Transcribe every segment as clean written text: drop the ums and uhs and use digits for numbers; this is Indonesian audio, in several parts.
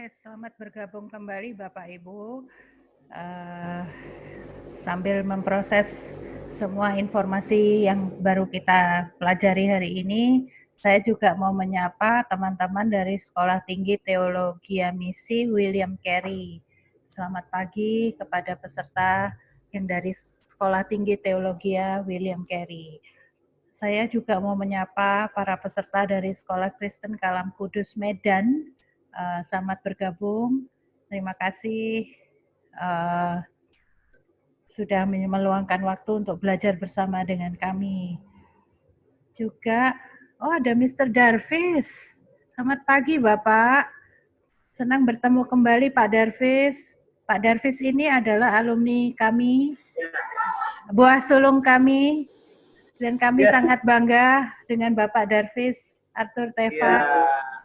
selamat bergabung kembali Bapak Ibu. Sambil memproses semua informasi yang baru kita pelajari hari ini, saya juga mau menyapa teman-teman dari Sekolah Tinggi Teologi Misi William Carey. Selamat pagi kepada peserta yang dari Sekolah Tinggi Teologi William Carey. Saya juga mau menyapa para peserta dari Sekolah Kristen Kalam Kudus Medan. Selamat bergabung. Terima kasih sudah meluangkan waktu untuk belajar bersama dengan kami. Juga, ada Mr. Darvis. Selamat pagi Bapak. Senang bertemu kembali Pak Darvis. Pak Darvis ini adalah alumni kami, buah sulung kami, dan kami sangat bangga dengan Bapak Darvis, Arthur Teva.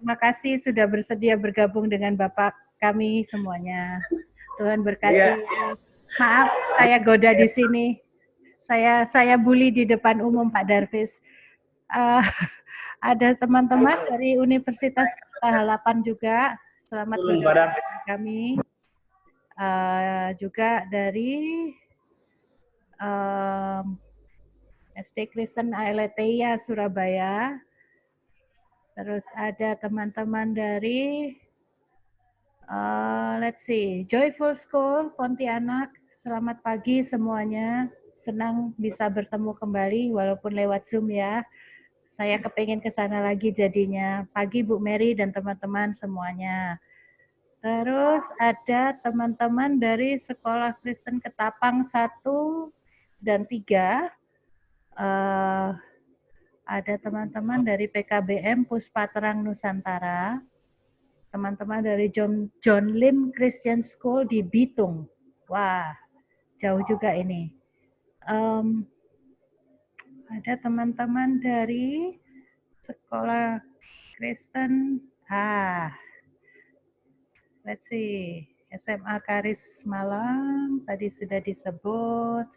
Terima kasih sudah bersedia bergabung dengan Bapak kami semuanya. Tuhan berkati. Maaf, saya goda di sini. Saya bully di depan umum Pak Darvis. Ada teman-teman dari Universitas Harapan juga. Selamat bergabung dengan kami. Juga dari SD Kristen Ailetheia Surabaya. Terus ada teman-teman dari Joyful School Pontianak. Selamat pagi semuanya. Senang bisa bertemu kembali walaupun lewat Zoom ya. Saya kepengen ke sana lagi jadinya. Pagi Bu Mary dan teman-teman semuanya. Terus ada teman-teman dari Sekolah Kristen Ketapang 1 dan 3. Ada teman-teman dari PKBM Puspa Terang Nusantara, teman-teman dari John Lim Christian School di Bitung. Wah, jauh juga ini. Ada teman-teman dari Sekolah Kristen, SMA Karis Malang, tadi sudah disebut.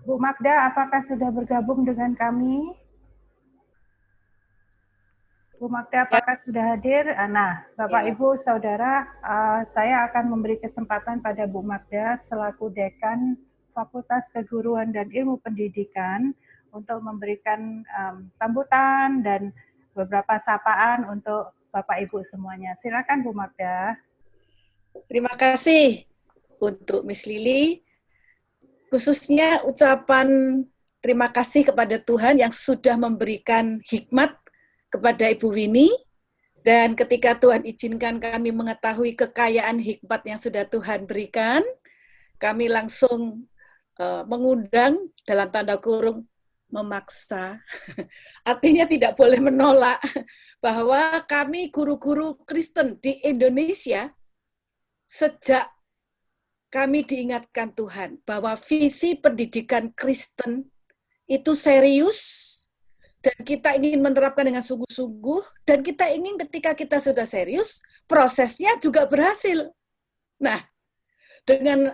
Bu Magda, apakah sudah bergabung dengan kami? Bu Magda, apakah sudah hadir? Nah, Bapak, Ibu, Saudara, saya akan memberi kesempatan pada Bu Magda selaku Dekan Fakultas Keguruan dan Ilmu Pendidikan untuk memberikan sambutan dan beberapa sapaan untuk Bapak Ibu semuanya. Silakan Bu Magda. Terima kasih untuk Miss Lili. Khususnya ucapan terima kasih kepada Tuhan yang sudah memberikan hikmat kepada Ibu Winnie. Dan ketika Tuhan izinkan kami mengetahui kekayaan hikmat yang sudah Tuhan berikan, kami langsung mengundang dalam tanda kurung memaksa. Artinya tidak boleh menolak bahwa kami guru-guru Kristen di Indonesia sejak kami diingatkan Tuhan bahwa visi pendidikan Kristen itu serius dan kita ingin menerapkan dengan sungguh-sungguh dan kita ingin ketika kita sudah serius, prosesnya juga berhasil. Nah, dengan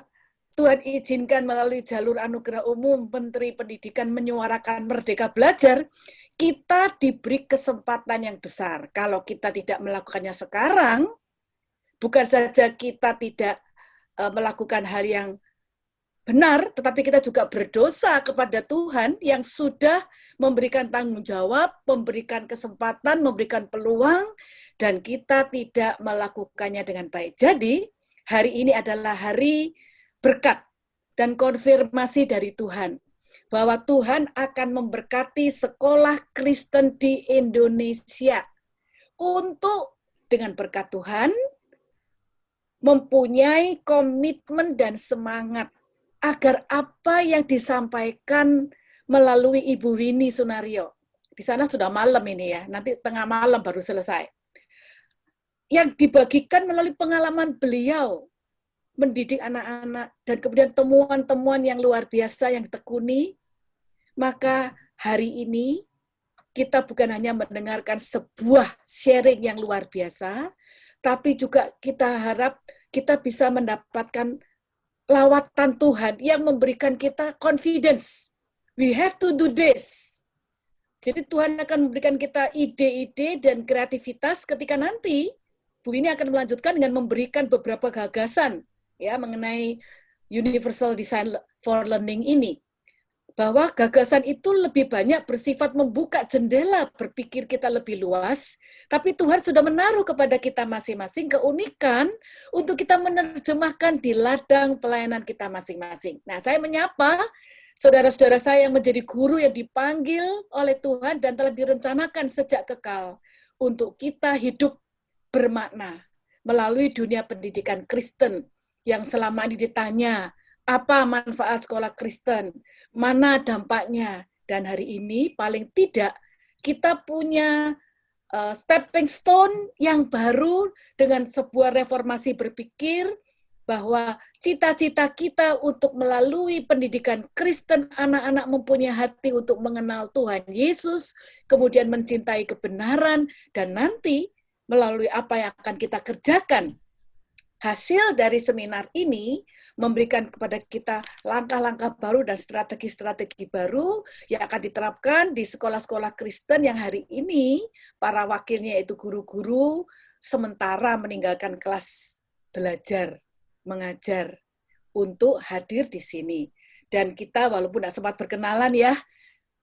Tuhan izinkan melalui jalur anugerah umum Menteri Pendidikan menyuarakan Merdeka Belajar, kita diberi kesempatan yang besar. Kalau kita tidak melakukannya sekarang, bukan saja kita tidak melakukan hal yang benar, tetapi kita juga berdosa kepada Tuhan yang sudah memberikan tanggung jawab, memberikan kesempatan, memberikan peluang, dan kita tidak melakukannya dengan baik. Jadi, hari ini adalah hari berkat dan konfirmasi dari Tuhan, bahwa Tuhan akan memberkati sekolah Kristen di Indonesia untuk dengan berkat Tuhan, mempunyai komitmen dan semangat agar apa yang disampaikan melalui Ibu Winnie Sunario, di sana sudah malam ini ya, nanti tengah malam baru selesai, yang dibagikan melalui pengalaman beliau mendidik anak-anak dan kemudian temuan-temuan yang luar biasa yang ditekuni, maka hari ini kita bukan hanya mendengarkan sebuah sharing yang luar biasa, tapi juga kita harap kita bisa mendapatkan lawatan Tuhan yang memberikan kita confidence We have to do this. Jadi Tuhan akan memberikan kita ide-ide dan kreativitas ketika nanti Bu ini akan melanjutkan dengan memberikan beberapa gagasan ya mengenai Universal Design for Learning ini. Bahwa gagasan itu lebih banyak bersifat membuka jendela berpikir kita lebih luas, tapi Tuhan sudah menaruh kepada kita masing-masing keunikan untuk kita menerjemahkan di ladang pelayanan kita masing-masing. Nah, saya menyapa saudara-saudara saya yang menjadi guru yang dipanggil oleh Tuhan dan telah direncanakan sejak kekal untuk kita hidup bermakna melalui dunia pendidikan Kristen yang selama ini ditanya, apa manfaat sekolah Kristen, mana dampaknya, dan hari ini paling tidak kita punya stepping stone yang baru dengan sebuah reformasi berpikir bahwa cita-cita kita untuk melalui pendidikan Kristen, anak-anak mempunyai hati untuk mengenal Tuhan Yesus, kemudian mencintai kebenaran, dan nanti melalui apa yang akan kita kerjakan. Hasil dari seminar ini memberikan kepada kita langkah-langkah baru dan strategi-strategi baru yang akan diterapkan di sekolah-sekolah Kristen yang hari ini para wakilnya itu guru-guru sementara meninggalkan kelas belajar, mengajar untuk hadir di sini. Dan kita walaupun tidak sempat berkenalan ya,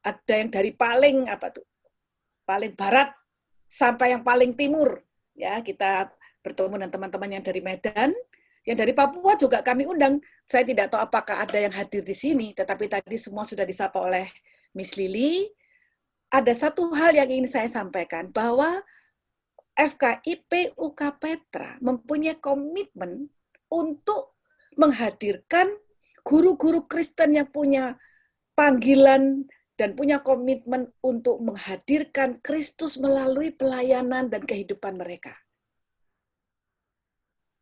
ada yang dari paling barat sampai yang paling timur ya, kita bertemu dengan teman-teman yang dari Medan, yang dari Papua juga kami undang. Saya tidak tahu apakah ada yang hadir di sini, tetapi tadi semua sudah disapa oleh Miss Lily. Ada satu hal yang ingin saya sampaikan, bahwa FKIP UK Petra mempunyai komitmen untuk menghadirkan guru-guru Kristen yang punya panggilan dan punya komitmen untuk menghadirkan Kristus melalui pelayanan dan kehidupan mereka.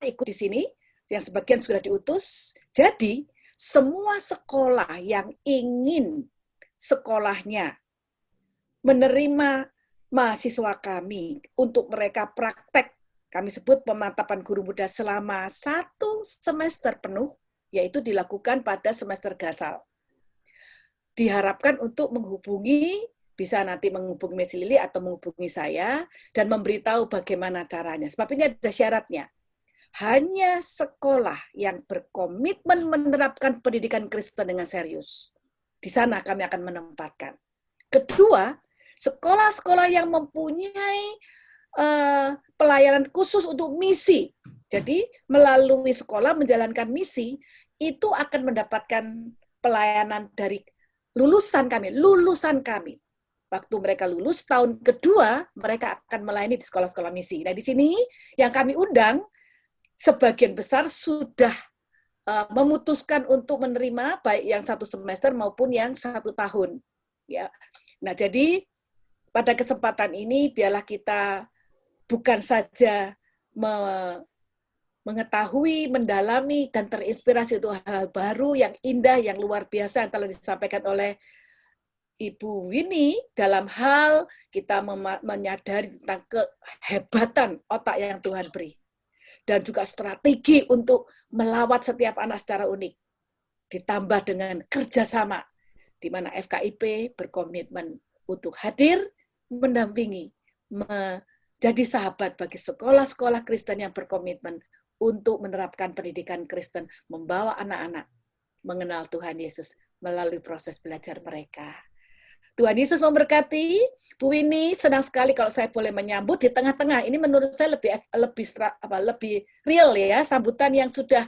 Ikut di sini, yang sebagian sudah diutus. Jadi, semua sekolah yang ingin sekolahnya menerima mahasiswa kami untuk mereka praktek, kami sebut pemantapan guru muda selama 1 semester penuh, yaitu dilakukan pada semester gasal. Diharapkan untuk menghubungi, bisa nanti menghubungi Miss Lily atau menghubungi saya, dan memberitahu bagaimana caranya. Sebab ini ada syaratnya. Hanya sekolah yang berkomitmen menerapkan pendidikan Kristen dengan serius. Di sana kami akan menempatkan. Kedua, sekolah-sekolah yang mempunyai pelayanan khusus untuk misi. Jadi, melalui sekolah menjalankan misi, itu akan mendapatkan pelayanan dari lulusan kami. Waktu mereka lulus, tahun kedua, mereka akan melayani di sekolah-sekolah misi. Nah, di sini yang kami undang, sebagian besar sudah memutuskan untuk menerima baik yang 1 semester maupun yang 1 tahun. Ya. Nah, jadi pada kesempatan ini biarlah kita bukan saja mengetahui, mendalami, dan terinspirasi untuk hal baru yang indah, yang luar biasa yang telah disampaikan oleh Ibu Winnie dalam hal kita menyadari tentang kehebatan otak yang Tuhan beri. Dan juga strategi untuk melawat setiap anak secara unik. Ditambah dengan kerjasama, di mana FKIP berkomitmen untuk hadir, mendampingi, menjadi sahabat bagi sekolah-sekolah Kristen yang berkomitmen untuk menerapkan pendidikan Kristen, membawa anak-anak mengenal Tuhan Yesus melalui proses belajar mereka. Tuhan Yesus memberkati. Bu Winnie, senang sekali kalau saya boleh menyambut di tengah-tengah. Ini menurut saya lebih real ya, sambutan yang sudah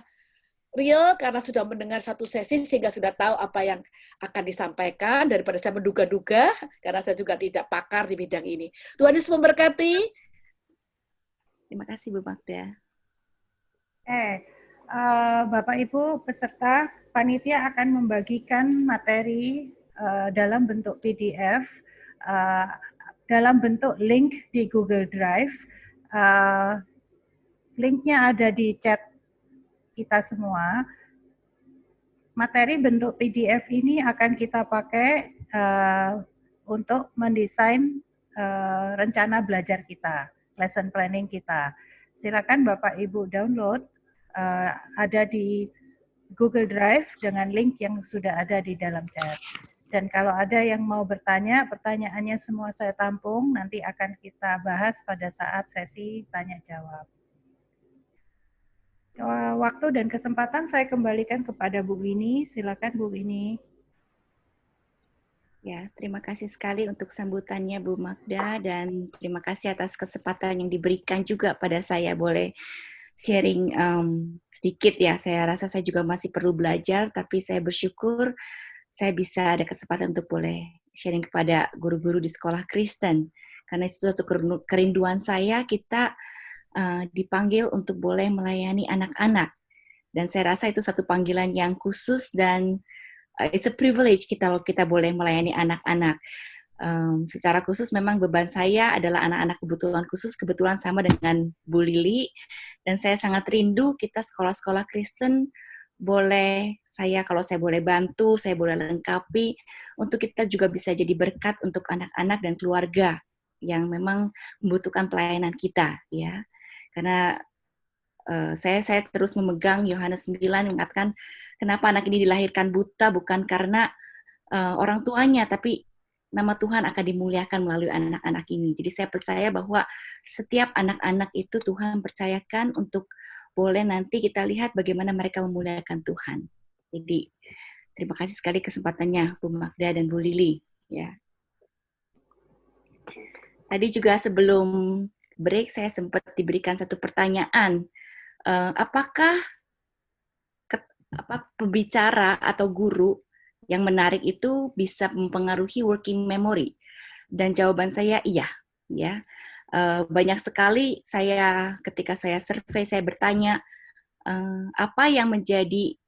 real karena sudah mendengar satu sesi sehingga sudah tahu apa yang akan disampaikan daripada saya menduga-duga karena saya juga tidak pakar di bidang ini. Tuhan Yesus memberkati. Terima kasih Bu Magda. Bapak Ibu peserta, panitia akan membagikan materi dalam bentuk PDF, dalam bentuk link di Google Drive. Linknya ada di chat kita semua. Materi bentuk PDF ini akan kita pakai untuk mendesain rencana belajar kita, lesson planning kita. Silakan Bapak Ibu download, ada di Google Drive dengan link yang sudah ada di dalam chat. Dan kalau ada yang mau bertanya, pertanyaannya semua saya tampung, nanti akan kita bahas pada saat sesi tanya jawab. Waktu dan kesempatan saya kembalikan kepada Bu Winnie. Silakan Bu Winnie. Ya, terima kasih sekali untuk sambutannya Bu Magda, dan terima kasih atas kesempatan yang diberikan juga pada saya boleh sharing sedikit ya. Saya rasa saya juga masih perlu belajar, tapi saya bersyukur saya bisa ada kesempatan untuk boleh sharing kepada guru-guru di sekolah Kristen. Karena itu suatu kerinduan saya, kita dipanggil untuk boleh melayani anak-anak. Dan saya rasa itu satu panggilan yang khusus, dan it's a privilege kalau kita boleh melayani anak-anak. Secara khusus memang beban saya adalah anak-anak kebutuhan khusus, kebetulan sama dengan Bu Lili, dan saya sangat rindu kita sekolah-sekolah Kristen kalau saya boleh bantu, saya boleh lengkapi, untuk kita juga bisa jadi berkat untuk anak-anak dan keluarga yang memang membutuhkan pelayanan kita, ya. Karena saya terus memegang Yohanes 9 mengatakan, kenapa anak ini dilahirkan buta, bukan karena orang tuanya, tapi nama Tuhan akan dimuliakan melalui anak-anak ini. Jadi saya percaya bahwa setiap anak-anak itu Tuhan percayakan untuk boleh nanti kita lihat bagaimana mereka memuliakan Tuhan. Jadi terima kasih sekali kesempatannya Bu Magda dan Bu Lili. Ya. Tadi juga sebelum break saya sempat diberikan satu pertanyaan. Apakah pembicara atau guru yang menarik itu bisa mempengaruhi working memory? Dan jawaban saya iya, ya. Banyak sekali ketika saya survei, saya bertanya, apa yang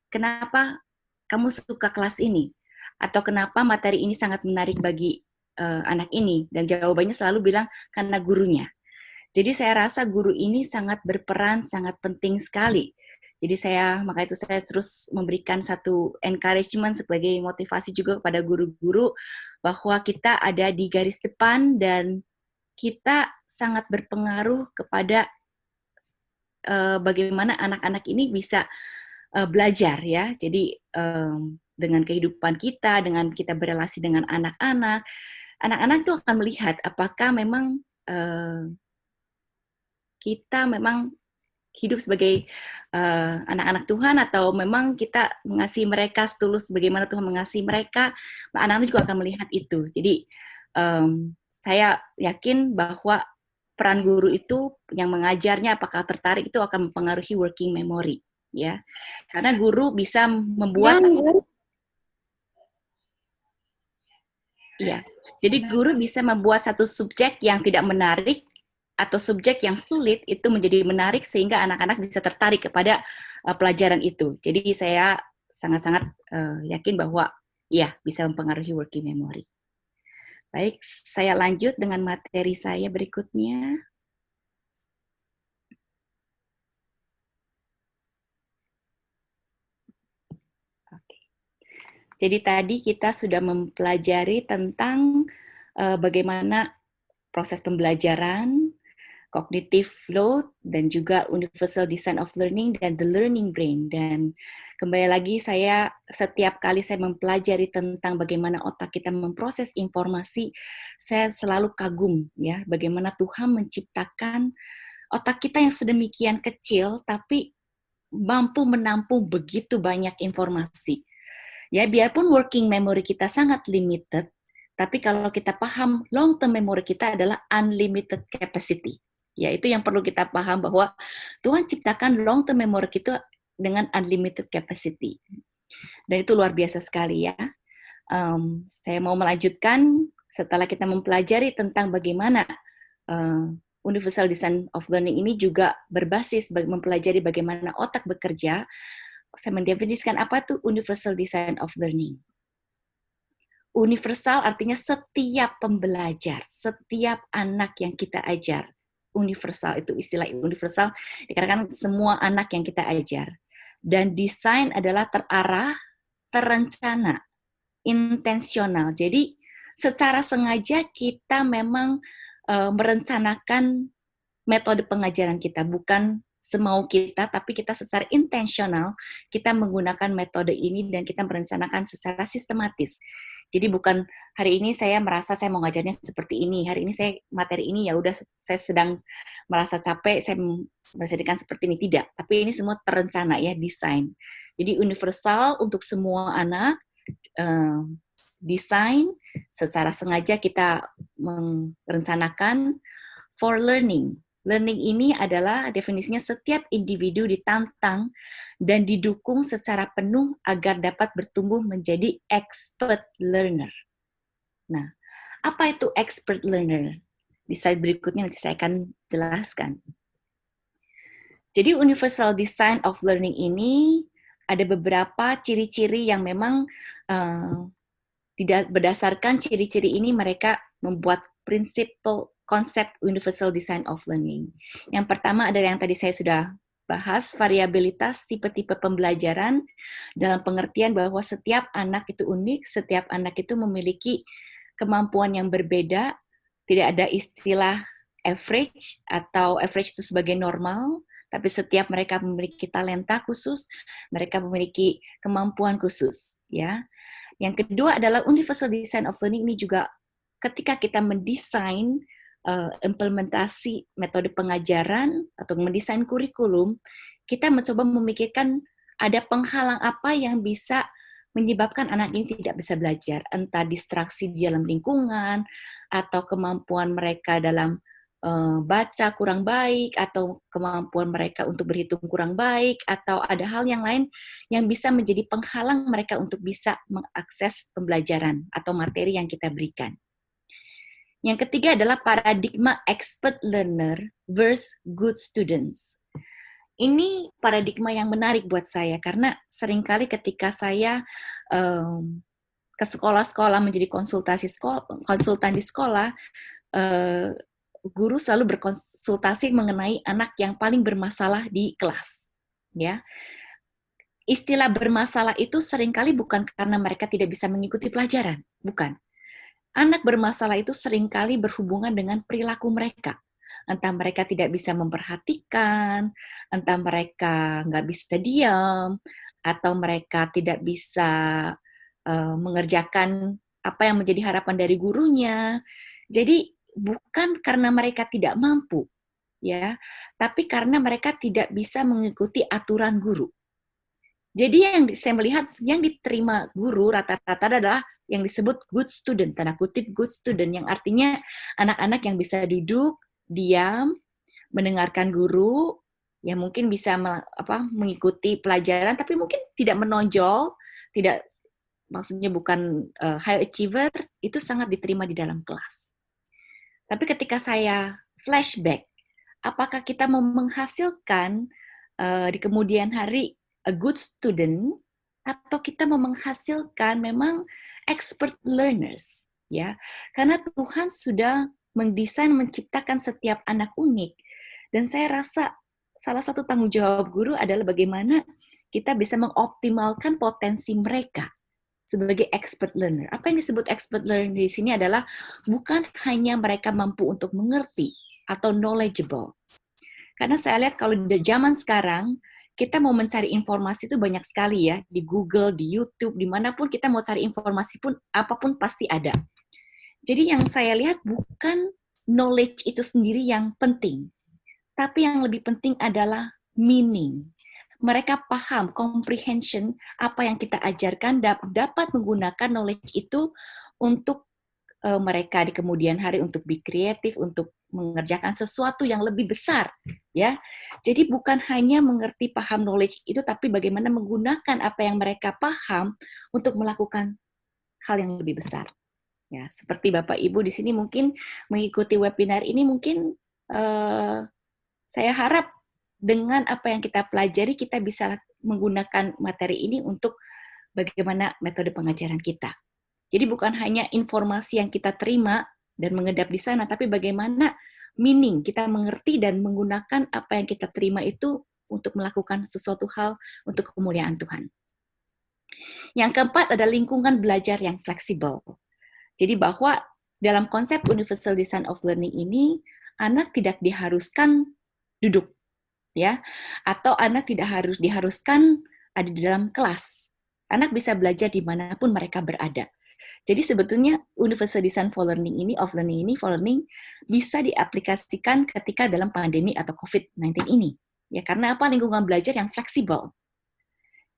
kenapa kamu suka kelas ini? Atau kenapa materi ini sangat menarik bagi anak ini? Dan jawabannya selalu bilang, karena gurunya. Jadi saya rasa guru ini sangat berperan, sangat penting sekali. Jadi maka itu saya terus memberikan satu encouragement sebagai motivasi juga kepada guru-guru bahwa kita ada di garis depan dan kita sangat berpengaruh kepada bagaimana anak-anak ini bisa belajar, ya. Jadi dengan kehidupan kita, dengan kita berelasi dengan anak-anak, anak-anak itu akan melihat apakah memang kita memang hidup sebagai anak-anak Tuhan, atau memang kita mengasihi mereka setulus bagaimana Tuhan mengasihi mereka. Anak-anak juga akan melihat itu. Jadi saya yakin bahwa peran guru itu yang mengajarnya apakah tertarik itu akan mempengaruhi working memory, ya. Karena guru bisa membuat jadi guru bisa membuat satu subjek yang tidak menarik atau subjek yang sulit itu menjadi menarik sehingga anak-anak bisa tertarik kepada pelajaran itu. Jadi saya sangat-sangat yakin bahwa ya bisa mempengaruhi working memory. Baik, saya lanjut dengan materi saya berikutnya. Oke. Jadi tadi kita sudah mempelajari tentang bagaimana proses pembelajaran, cognitive load, dan juga universal design of learning dan the learning brain. Dan kembali lagi setiap kali saya mempelajari tentang bagaimana otak kita memproses informasi, saya selalu kagum, ya, bagaimana Tuhan menciptakan otak kita yang sedemikian kecil tapi mampu menampung begitu banyak informasi. Ya, biarpun working memory kita sangat limited, tapi kalau kita paham long term memory kita adalah unlimited capacity. Ya, itu yang perlu kita paham bahwa Tuhan ciptakan long term memory kita dengan unlimited capacity. Dan itu luar biasa sekali, ya. Saya mau melanjutkan setelah kita mempelajari tentang bagaimana universal design of learning ini juga berbasis mempelajari bagaimana otak bekerja. Saya mendefinisikan apa itu universal design of learning. Universal artinya setiap pembelajar, setiap anak yang kita ajar. Universal itu istilah universal dikarenakan semua anak yang kita ajar. Dan desain adalah terarah, terencana, intensional. Jadi secara sengaja kita memang merencanakan metode pengajaran kita, bukan semau kita, tapi kita secara intensional kita menggunakan metode ini dan kita merencanakan secara sistematis. Jadi bukan hari ini saya merasa saya mau ngajarnya seperti ini, hari ini saya materi ini ya udah saya sedang merasa capek, saya mempresentasikan seperti ini, tidak. Tapi ini semua terencana ya, desain. Jadi universal untuk semua anak, desain secara sengaja kita merencanakan for learning. Learning ini adalah definisinya setiap individu ditantang dan didukung secara penuh agar dapat bertumbuh menjadi expert learner. Nah, apa itu expert learner? Di slide berikutnya nanti saya akan jelaskan. Jadi universal design of learning ini ada beberapa ciri-ciri yang memang berdasarkan ciri-ciri ini mereka membuat prinsip konsep universal design of learning. Yang pertama adalah yang tadi saya sudah bahas, variabilitas tipe-tipe pembelajaran dalam pengertian bahwa setiap anak itu unik, setiap anak itu memiliki kemampuan yang berbeda, tidak ada istilah average atau average itu sebagai normal, tapi setiap mereka memiliki talenta khusus, mereka memiliki kemampuan khusus, ya. Yang kedua adalah universal design of learning ini juga ketika kita mendesain implementasi metode pengajaran atau mendesain kurikulum, kita mencoba memikirkan ada penghalang apa yang bisa menyebabkan anak ini tidak bisa belajar, entah distraksi di dalam lingkungan, atau kemampuan mereka dalam baca kurang baik, atau kemampuan mereka untuk berhitung kurang baik, atau ada hal yang lain yang bisa menjadi penghalang mereka untuk bisa mengakses pembelajaran atau materi yang kita berikan. Yang ketiga adalah paradigma expert learner versus good students. Ini paradigma yang menarik buat saya karena seringkali ketika saya ke sekolah-sekolah menjadi konsultan di sekolah, guru selalu berkonsultasi mengenai anak yang paling bermasalah di kelas. Ya, istilah bermasalah itu seringkali bukan karena mereka tidak bisa mengikuti pelajaran, bukan. Anak bermasalah itu seringkali berhubungan dengan perilaku mereka. Entah mereka tidak bisa memperhatikan, entah mereka nggak bisa diam, atau mereka tidak bisa mengerjakan apa yang menjadi harapan dari gurunya. Jadi bukan karena mereka tidak mampu, ya, tapi karena mereka tidak bisa mengikuti aturan guru. Jadi yang saya melihat yang diterima guru rata-rata adalah yang disebut good student, tanda kutip good student, yang artinya anak-anak yang bisa duduk, diam, mendengarkan guru, yang mungkin bisa mengikuti pelajaran, tapi mungkin tidak menonjol, tidak, maksudnya bukan high achiever, itu sangat diterima di dalam kelas. Tapi ketika saya flashback, apakah kita mau menghasilkan di kemudian hari a good student, atau kita mau menghasilkan memang expert learners, ya, karena Tuhan sudah mendesain, menciptakan setiap anak unik, dan saya rasa salah satu tanggung jawab guru adalah bagaimana kita bisa mengoptimalkan potensi mereka sebagai expert learner. Apa yang disebut expert learner di sini adalah bukan hanya mereka mampu untuk mengerti atau knowledgeable, karena saya lihat kalau di zaman sekarang kita mau mencari informasi itu banyak sekali ya, di Google, di YouTube, dimanapun kita mau cari informasi pun, apapun pasti ada. Jadi yang saya lihat bukan knowledge itu sendiri yang penting, tapi yang lebih penting adalah meaning. Mereka paham, comprehension, apa yang kita ajarkan, dapat menggunakan knowledge itu untuk mereka di kemudian hari untuk be kreatif, untuk mengerjakan sesuatu yang lebih besar, ya. Jadi bukan hanya mengerti, paham knowledge itu, tapi bagaimana menggunakan apa yang mereka paham untuk melakukan hal yang lebih besar. Ya, seperti Bapak Ibu di sini mungkin mengikuti webinar ini, mungkin saya harap dengan apa yang kita pelajari kita bisa menggunakan materi ini untuk bagaimana metode pengajaran kita. Jadi bukan hanya informasi yang kita terima dan mengedap di sana, tapi bagaimana meaning, kita mengerti dan menggunakan apa yang kita terima itu untuk melakukan sesuatu hal untuk kemuliaan Tuhan. Yang keempat ada lingkungan belajar yang fleksibel. Jadi bahwa dalam konsep universal design of learning ini, anak tidak diharuskan duduk, ya, atau anak tidak diharuskan ada di dalam kelas. Anak bisa belajar dimanapun mereka berada. Jadi sebetulnya Universal Design for Learning ini, of learning ini, for learning, bisa diaplikasikan ketika dalam pandemi atau COVID-19 ini. Ya, karena apa? Lingkungan belajar yang fleksibel.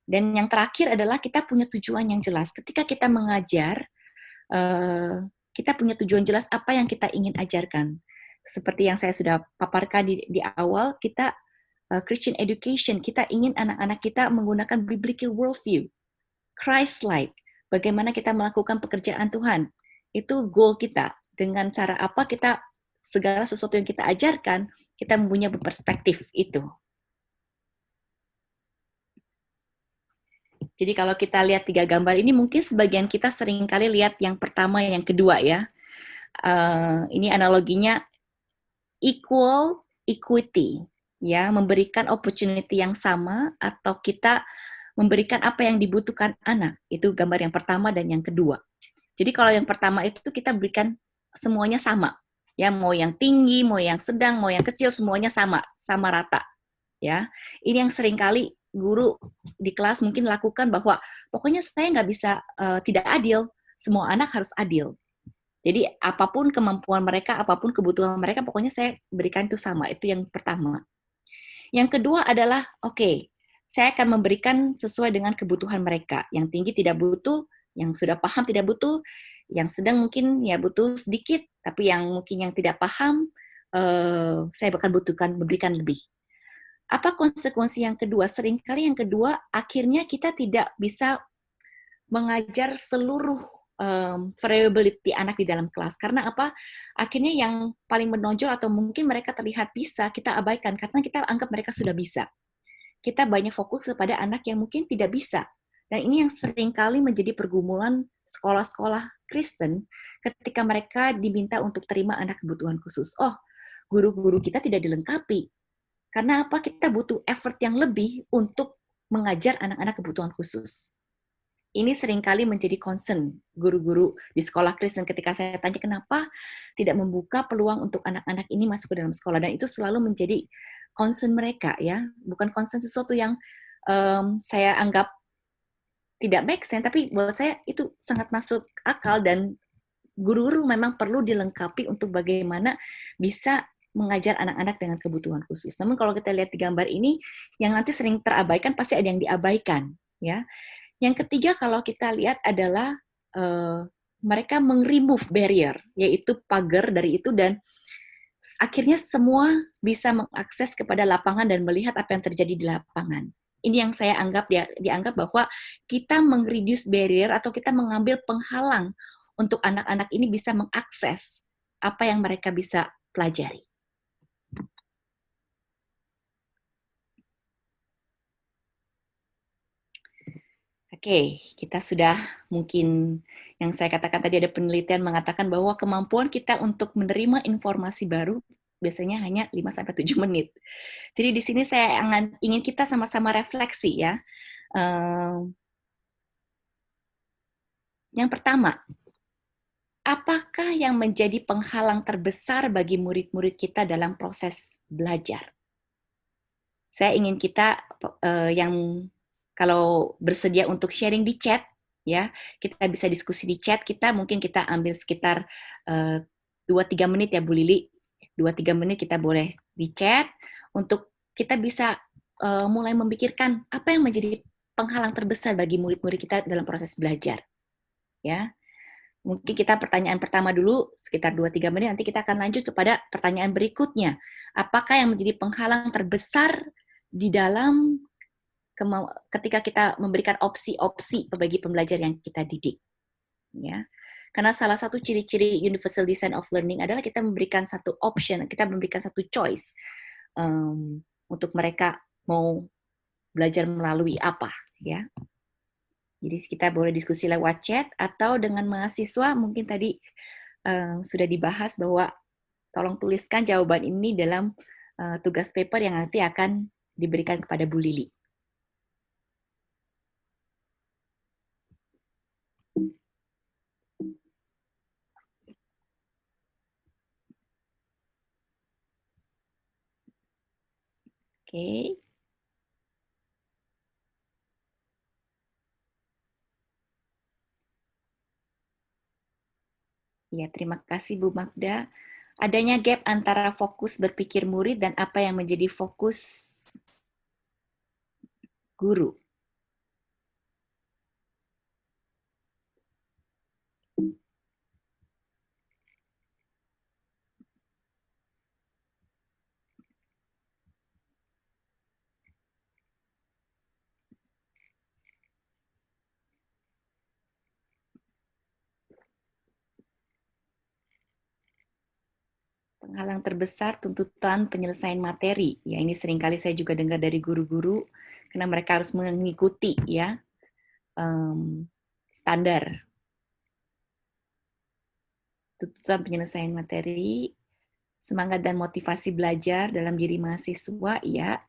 Dan yang terakhir adalah kita punya tujuan yang jelas. Ketika kita mengajar, kita punya tujuan jelas apa yang kita ingin ajarkan. Seperti yang saya sudah paparkan di awal, kita Christian education, kita ingin anak-anak kita menggunakan biblical worldview, Christ-like, bagaimana kita melakukan pekerjaan Tuhan. Itu goal kita. Dengan cara apa kita, segala sesuatu yang kita ajarkan, kita mempunyai perspektif itu. Jadi kalau kita lihat 3 gambar ini, mungkin sebagian kita sering kali lihat yang pertama, yang kedua ya. Ini analoginya equal equity, ya, memberikan opportunity yang sama atau kita memberikan apa yang dibutuhkan anak. Itu gambar yang pertama dan yang kedua. Jadi kalau yang pertama itu kita berikan semuanya sama. Ya, mau yang tinggi, mau yang sedang, mau yang kecil, semuanya sama rata. Ya, ini yang sering kali guru di kelas mungkin lakukan bahwa pokoknya saya nggak bisa tidak adil, semua anak harus adil. Jadi apapun kemampuan mereka, apapun kebutuhan mereka, pokoknya saya berikan itu sama. Itu yang pertama. Yang kedua adalah, oke, saya akan memberikan sesuai dengan kebutuhan mereka. Yang tinggi tidak butuh, yang sudah paham tidak butuh, yang sedang mungkin ya butuh sedikit, tapi yang mungkin yang tidak paham, saya bahkan butuhkan memberikan lebih. Apa konsekuensi yang kedua? Seringkali yang kedua, akhirnya kita tidak bisa mengajar seluruh variability anak di dalam kelas. Karena apa? Akhirnya yang paling menonjol atau mungkin mereka terlihat bisa, kita abaikan karena kita anggap mereka sudah bisa. Kita banyak fokus kepada anak yang mungkin tidak bisa. Dan ini yang seringkali menjadi pergumulan sekolah-sekolah Kristen ketika mereka diminta untuk terima anak kebutuhan khusus. Oh, guru-guru kita tidak dilengkapi. Karena apa? Kita butuh effort yang lebih untuk mengajar anak-anak kebutuhan khusus. Ini seringkali menjadi concern guru-guru di sekolah Kristen ketika saya tanya kenapa tidak membuka peluang untuk anak-anak ini masuk ke dalam sekolah. Dan itu selalu menjadi concern mereka, ya. Bukan concern sesuatu yang saya anggap tidak make sense, tapi buat saya itu sangat masuk akal dan guru-guru memang perlu dilengkapi untuk bagaimana bisa mengajar anak-anak dengan kebutuhan khusus. Namun kalau kita lihat di gambar ini, yang nanti sering terabaikan pasti ada yang diabaikan, ya. Yang ketiga kalau kita lihat adalah mereka meng-remove barrier, yaitu pagar dari itu dan akhirnya semua bisa mengakses kepada lapangan dan melihat apa yang terjadi di lapangan. Ini yang saya anggap dianggap bahwa kita meng-reduce barrier atau kita mengambil penghalang untuk anak-anak ini bisa mengakses apa yang mereka bisa pelajari. Oke, kita sudah mungkin yang saya katakan tadi ada penelitian mengatakan bahwa kemampuan kita untuk menerima informasi baru biasanya hanya 5-7 menit. Jadi di sini saya ingin kita sama-sama refleksi ya. Yang pertama, apakah yang menjadi penghalang terbesar bagi murid-murid kita dalam proses belajar? Saya ingin kita yang kalau bersedia untuk sharing di chat, ya kita bisa diskusi di chat. Mungkin kita ambil sekitar 2-3 menit ya Bu Lili, 2-3 menit kita boleh di chat untuk kita bisa mulai memikirkan apa yang menjadi penghalang terbesar bagi murid-murid kita dalam proses belajar. Ya, mungkin kita pertanyaan pertama dulu sekitar 2-3 menit, nanti kita akan lanjut kepada pertanyaan berikutnya. Apakah yang menjadi penghalang terbesar di dalam ketika kita memberikan opsi-opsi bagi pembelajar yang kita didik, ya. Karena salah satu ciri-ciri Universal Design of Learning adalah kita memberikan satu option, kita memberikan satu choice untuk mereka mau belajar melalui apa, ya. Jadi kita boleh diskusi lewat chat atau dengan mahasiswa mungkin tadi sudah dibahas bahwa tolong tuliskan jawaban ini dalam tugas paper yang nanti akan diberikan kepada Bu Lili. Oke. Ya, terima kasih Bu Magda. Adanya gap antara fokus berpikir murid dan apa yang menjadi fokus guru. Penghalang terbesar tuntutan penyelesaian materi. Ya, ini seringkali saya juga dengar dari guru-guru karena mereka harus mengikuti ya standar tuntutan penyelesaian materi, semangat dan motivasi belajar dalam diri mahasiswa, ya.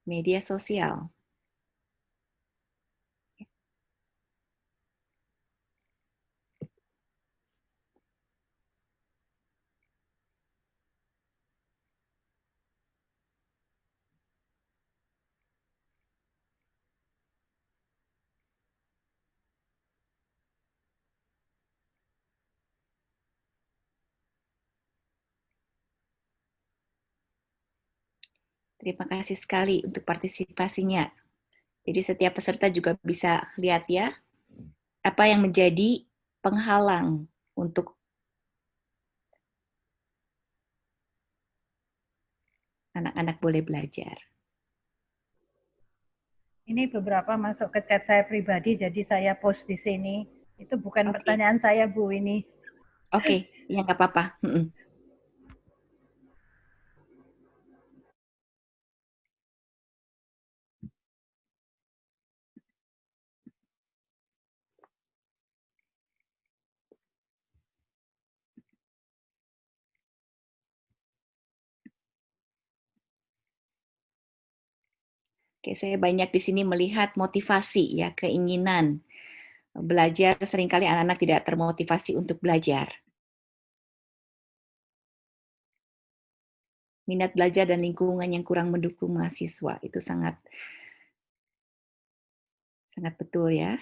Media sosial. Terima kasih sekali untuk partisipasinya. Jadi setiap peserta juga bisa lihat ya, apa yang menjadi penghalang untuk anak-anak boleh belajar. Ini beberapa masuk ke chat saya pribadi, jadi saya post di sini. Itu bukan pertanyaan saya, Bu, ini. Oke, ya nggak apa-apa. Oke, saya banyak di sini melihat motivasi ya, keinginan belajar. Seringkali anak-anak tidak termotivasi untuk belajar. Minat belajar dan lingkungan yang kurang mendukung mahasiswa itu sangat betul ya.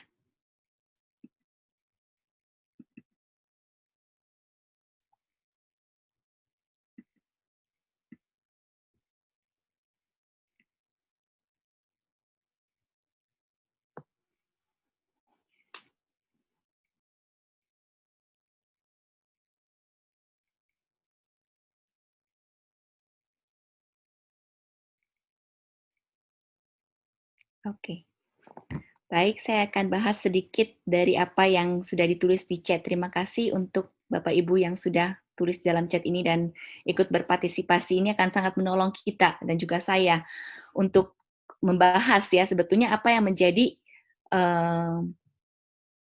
Oke. Baik, saya akan bahas sedikit dari apa yang sudah ditulis di chat. Terima kasih untuk Bapak Ibu yang sudah tulis dalam chat ini dan ikut berpartisipasi. Ini akan sangat menolong kita dan juga saya untuk membahas ya sebetulnya apa yang menjadi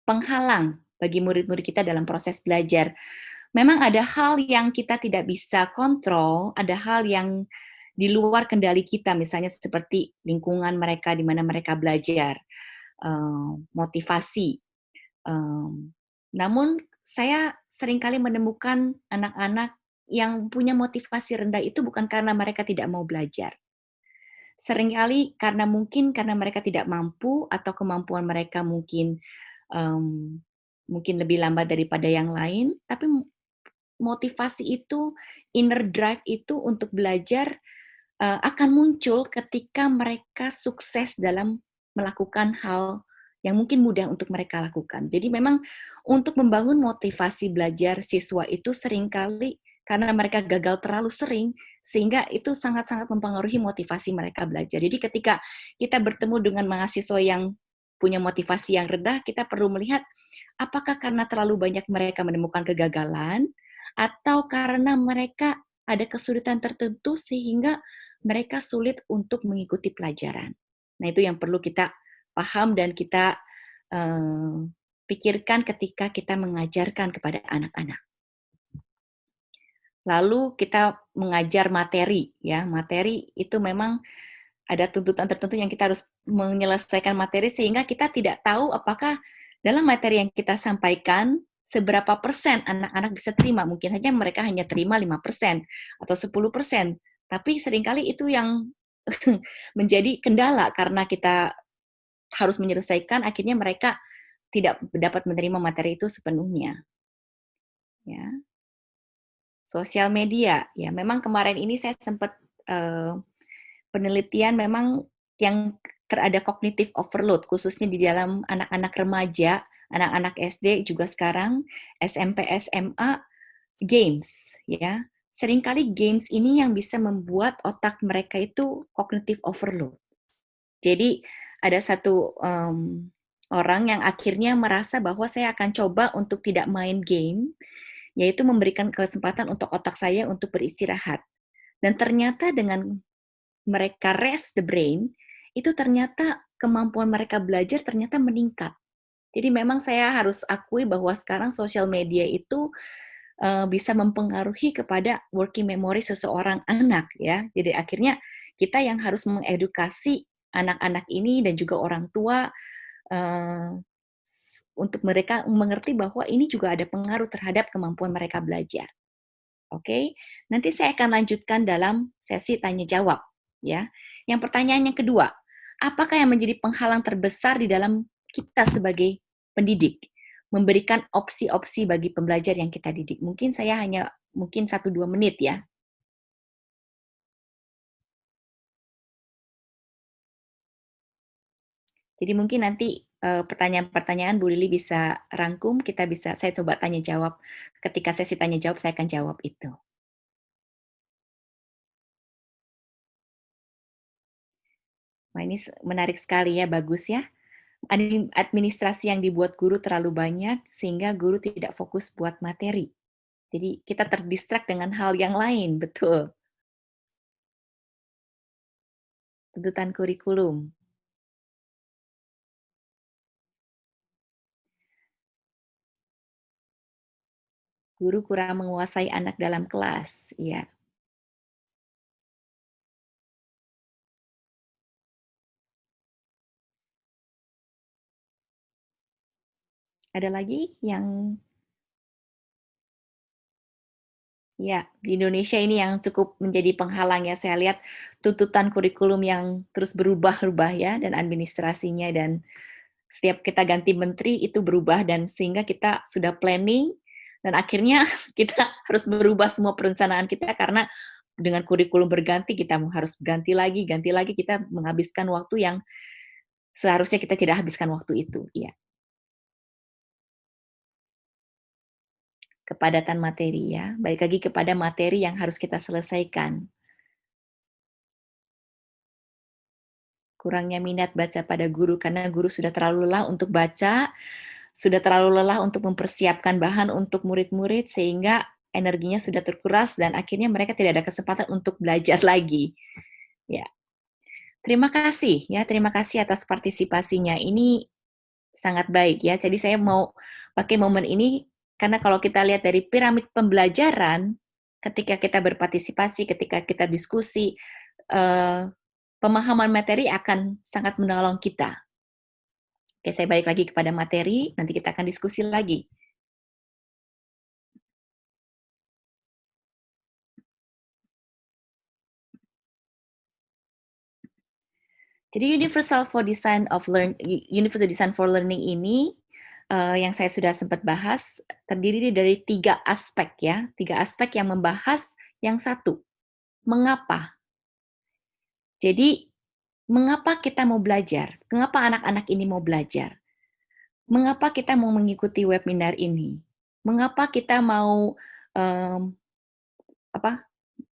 penghalang bagi murid-murid kita dalam proses belajar. Memang ada hal yang kita tidak bisa kontrol, ada hal yang di luar kendali kita, misalnya seperti lingkungan mereka di mana mereka belajar, motivasi. Namun saya seringkali menemukan anak-anak yang punya motivasi rendah itu bukan karena mereka tidak mau belajar. Seringkali karena mereka tidak mampu atau kemampuan mereka mungkin lebih lambat daripada yang lain, tapi motivasi itu, inner drive itu untuk belajar akan muncul ketika mereka sukses dalam melakukan hal yang mungkin mudah untuk mereka lakukan. Jadi memang untuk membangun motivasi belajar siswa itu seringkali karena mereka gagal terlalu sering, sehingga itu sangat-sangat mempengaruhi motivasi mereka belajar. Jadi ketika kita bertemu dengan mahasiswa yang punya motivasi yang rendah, kita perlu melihat apakah karena terlalu banyak mereka menemukan kegagalan, atau karena mereka ada kesulitan tertentu sehingga mereka sulit untuk mengikuti pelajaran. Nah, itu yang perlu kita paham dan kita pikirkan ketika kita mengajarkan kepada anak-anak. Lalu kita mengajar materi, ya. Materi itu memang ada tuntutan tertentu yang kita harus menyelesaikan materi sehingga kita tidak tahu apakah dalam materi yang kita sampaikan seberapa persen anak-anak bisa terima. Mungkin saja mereka hanya terima 5% atau 10%. Tapi seringkali itu yang menjadi kendala karena kita harus menyelesaikan, akhirnya mereka tidak dapat menerima materi itu sepenuhnya. Ya. Sosial media, ya memang kemarin ini saya sempat penelitian memang yang ada cognitive overload, khususnya di dalam anak-anak remaja, anak-anak SD juga sekarang, SMP, SMA, games, ya. Seringkali games ini yang bisa membuat otak mereka itu cognitive overload. Jadi ada satu orang yang akhirnya merasa bahwa saya akan coba untuk tidak main game, yaitu memberikan kesempatan untuk otak saya untuk beristirahat. Dan ternyata dengan mereka rest the brain, itu ternyata kemampuan mereka belajar ternyata meningkat. Jadi memang saya harus akui bahwa sekarang sosial media itu bisa mempengaruhi kepada working memory seseorang anak ya. Jadi akhirnya kita yang harus mengedukasi anak-anak ini dan juga orang tua untuk mereka mengerti bahwa ini juga ada pengaruh terhadap kemampuan mereka belajar. Oke, nanti saya akan lanjutkan dalam sesi tanya jawab ya. Yang pertanyaan yang kedua, apakah yang menjadi penghalang terbesar di dalam kita sebagai pendidik? Memberikan opsi-opsi bagi pembelajar yang kita didik. Mungkin saya hanya 1-2 menit ya. Jadi mungkin nanti pertanyaan-pertanyaan Bu Lili bisa rangkum, saya coba tanya jawab. Ketika sesi tanya jawab saya akan jawab itu. Wah, ini menarik sekali ya, bagus ya. Administrasi yang dibuat guru terlalu banyak sehingga guru tidak fokus buat materi. Jadi kita terdistract dengan hal yang lain, betul. Tuntutan kurikulum. Guru kurang menguasai anak dalam kelas, iya. Ada lagi yang ya, di Indonesia ini yang cukup menjadi penghalang ya, saya lihat tuntutan kurikulum yang terus berubah-ubah ya, dan administrasinya, dan setiap kita ganti menteri itu berubah, dan sehingga kita sudah planning, dan akhirnya kita harus merubah semua perencanaan kita karena dengan kurikulum berganti, kita harus ganti lagi, kita menghabiskan waktu yang seharusnya kita tidak habiskan waktu itu, iya. Kepadatan materi ya, balik lagi kepada materi yang harus kita selesaikan. Kurangnya minat baca pada guru karena guru sudah terlalu lelah untuk baca, sudah terlalu lelah untuk mempersiapkan bahan untuk murid-murid sehingga energinya sudah terkuras dan akhirnya mereka tidak ada kesempatan untuk belajar lagi. Ya. Terima kasih ya, terima kasih atas partisipasinya. Ini sangat baik ya. Jadi saya mau pakai momen ini karena kalau kita lihat dari piramid pembelajaran, ketika kita berpartisipasi, ketika kita diskusi, pemahaman materi akan sangat menolong kita. Oke, saya balik lagi kepada materi, nanti kita akan diskusi lagi. Jadi Universal Design for Learning ini yang saya sudah sempat bahas terdiri dari 3 aspek ya, 3 aspek yang membahas yang satu, mengapa. Jadi mengapa kita mau belajar? Mengapa anak-anak ini mau belajar? Mengapa kita mau mengikuti webinar ini? Mengapa kita mau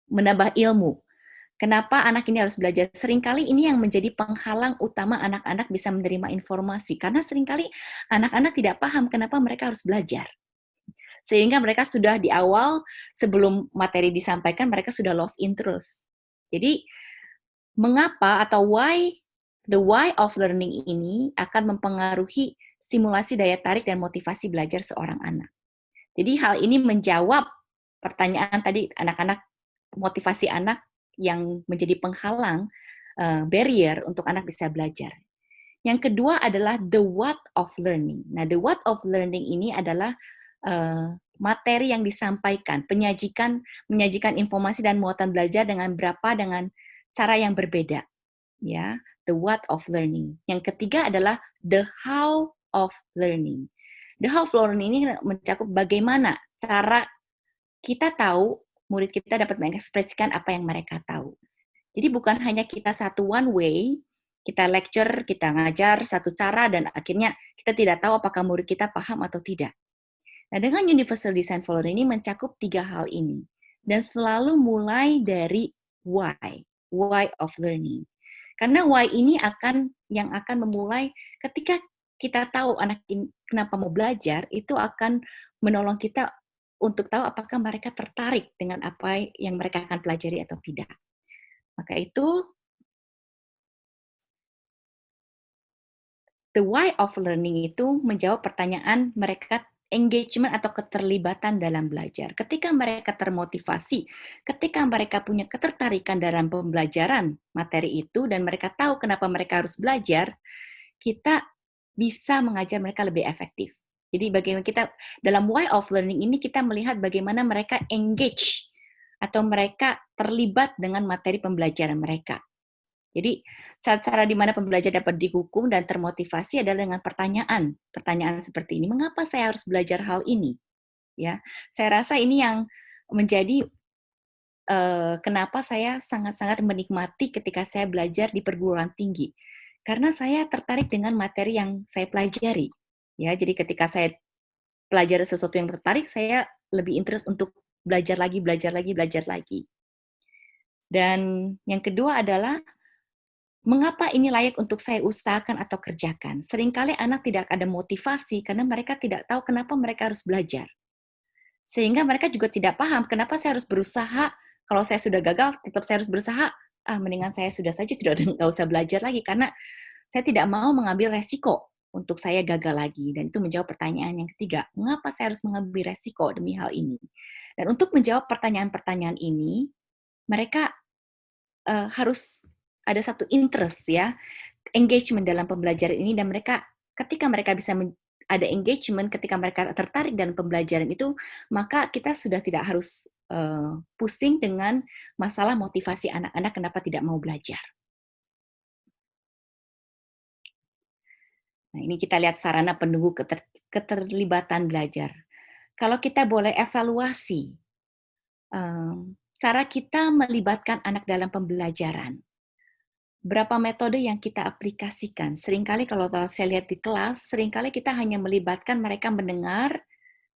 menambah ilmu? Kenapa anak ini harus belajar? Seringkali ini yang menjadi penghalang utama anak-anak bisa menerima informasi. Karena seringkali anak-anak tidak paham kenapa mereka harus belajar. Sehingga mereka sudah di awal, sebelum materi disampaikan, mereka sudah lost interest. Jadi, mengapa atau the why of learning ini akan mempengaruhi simulasi daya tarik dan motivasi belajar seorang anak. Jadi, hal ini menjawab pertanyaan tadi anak-anak, motivasi anak yang menjadi penghalang barrier untuk anak bisa belajar. Yang kedua adalah the what of learning. Nah, the what of learning ini adalah materi yang disampaikan, menyajikan informasi dan muatan belajar dengan cara yang berbeda, ya, the what of learning. Yang ketiga adalah the how of learning. The how of learning ini mencakup bagaimana cara kita tahu murid kita dapat mengekspresikan apa yang mereka tahu. Jadi bukan hanya kita satu one way, kita lecture, kita ngajar satu cara, dan akhirnya kita tidak tahu apakah murid kita paham atau tidak. Nah, dengan Universal Design for Learning ini mencakup 3 hal ini. Dan selalu mulai dari why of learning. Karena why ini yang akan memulai ketika kita tahu anak ini kenapa mau belajar, itu akan menolong kita untuk tahu apakah mereka tertarik dengan apa yang mereka akan pelajari atau tidak. Maka itu, the why of learning itu menjawab pertanyaan mereka engagement atau keterlibatan dalam belajar. Ketika mereka termotivasi, ketika mereka punya ketertarikan dalam pembelajaran materi itu, dan mereka tahu kenapa mereka harus belajar, kita bisa mengajar mereka lebih efektif. Jadi bagaimana kita, dalam why of learning ini kita melihat bagaimana mereka engage atau mereka terlibat dengan materi pembelajaran mereka. Jadi cara di mana pembelajar dapat dihukum dan termotivasi adalah dengan pertanyaan seperti ini. Mengapa saya harus belajar hal ini? Ya, saya rasa ini yang menjadi kenapa saya sangat-sangat menikmati ketika saya belajar di perguruan tinggi. Karena saya tertarik dengan materi yang saya pelajari. Ya, jadi ketika saya pelajari sesuatu yang tertarik, saya lebih interest untuk belajar lagi. Dan yang kedua adalah mengapa ini layak untuk saya usahakan atau kerjakan? Seringkali anak tidak ada motivasi karena mereka tidak tahu kenapa mereka harus belajar. Sehingga mereka juga tidak paham kenapa saya harus berusaha, kalau saya sudah gagal, tetap saya harus berusaha, mendingan saya sudah nggak usah belajar lagi, karena saya tidak mau mengambil resiko untuk saya gagal lagi. Dan itu menjawab pertanyaan yang ketiga, mengapa saya harus mengambil resiko demi hal ini? Dan untuk menjawab pertanyaan-pertanyaan ini, mereka harus ada satu interest, ya, engagement dalam pembelajaran ini, dan mereka ketika mereka bisa ada engagement, ketika mereka tertarik dalam pembelajaran itu, maka kita sudah tidak harus pusing dengan masalah motivasi anak-anak kenapa tidak mau belajar. Nah, ini kita lihat sarana pendukung keterlibatan belajar. Kalau kita boleh evaluasi cara kita melibatkan anak dalam pembelajaran, berapa metode yang kita aplikasikan. Seringkali kalau saya lihat di kelas, seringkali kita hanya melibatkan mereka mendengar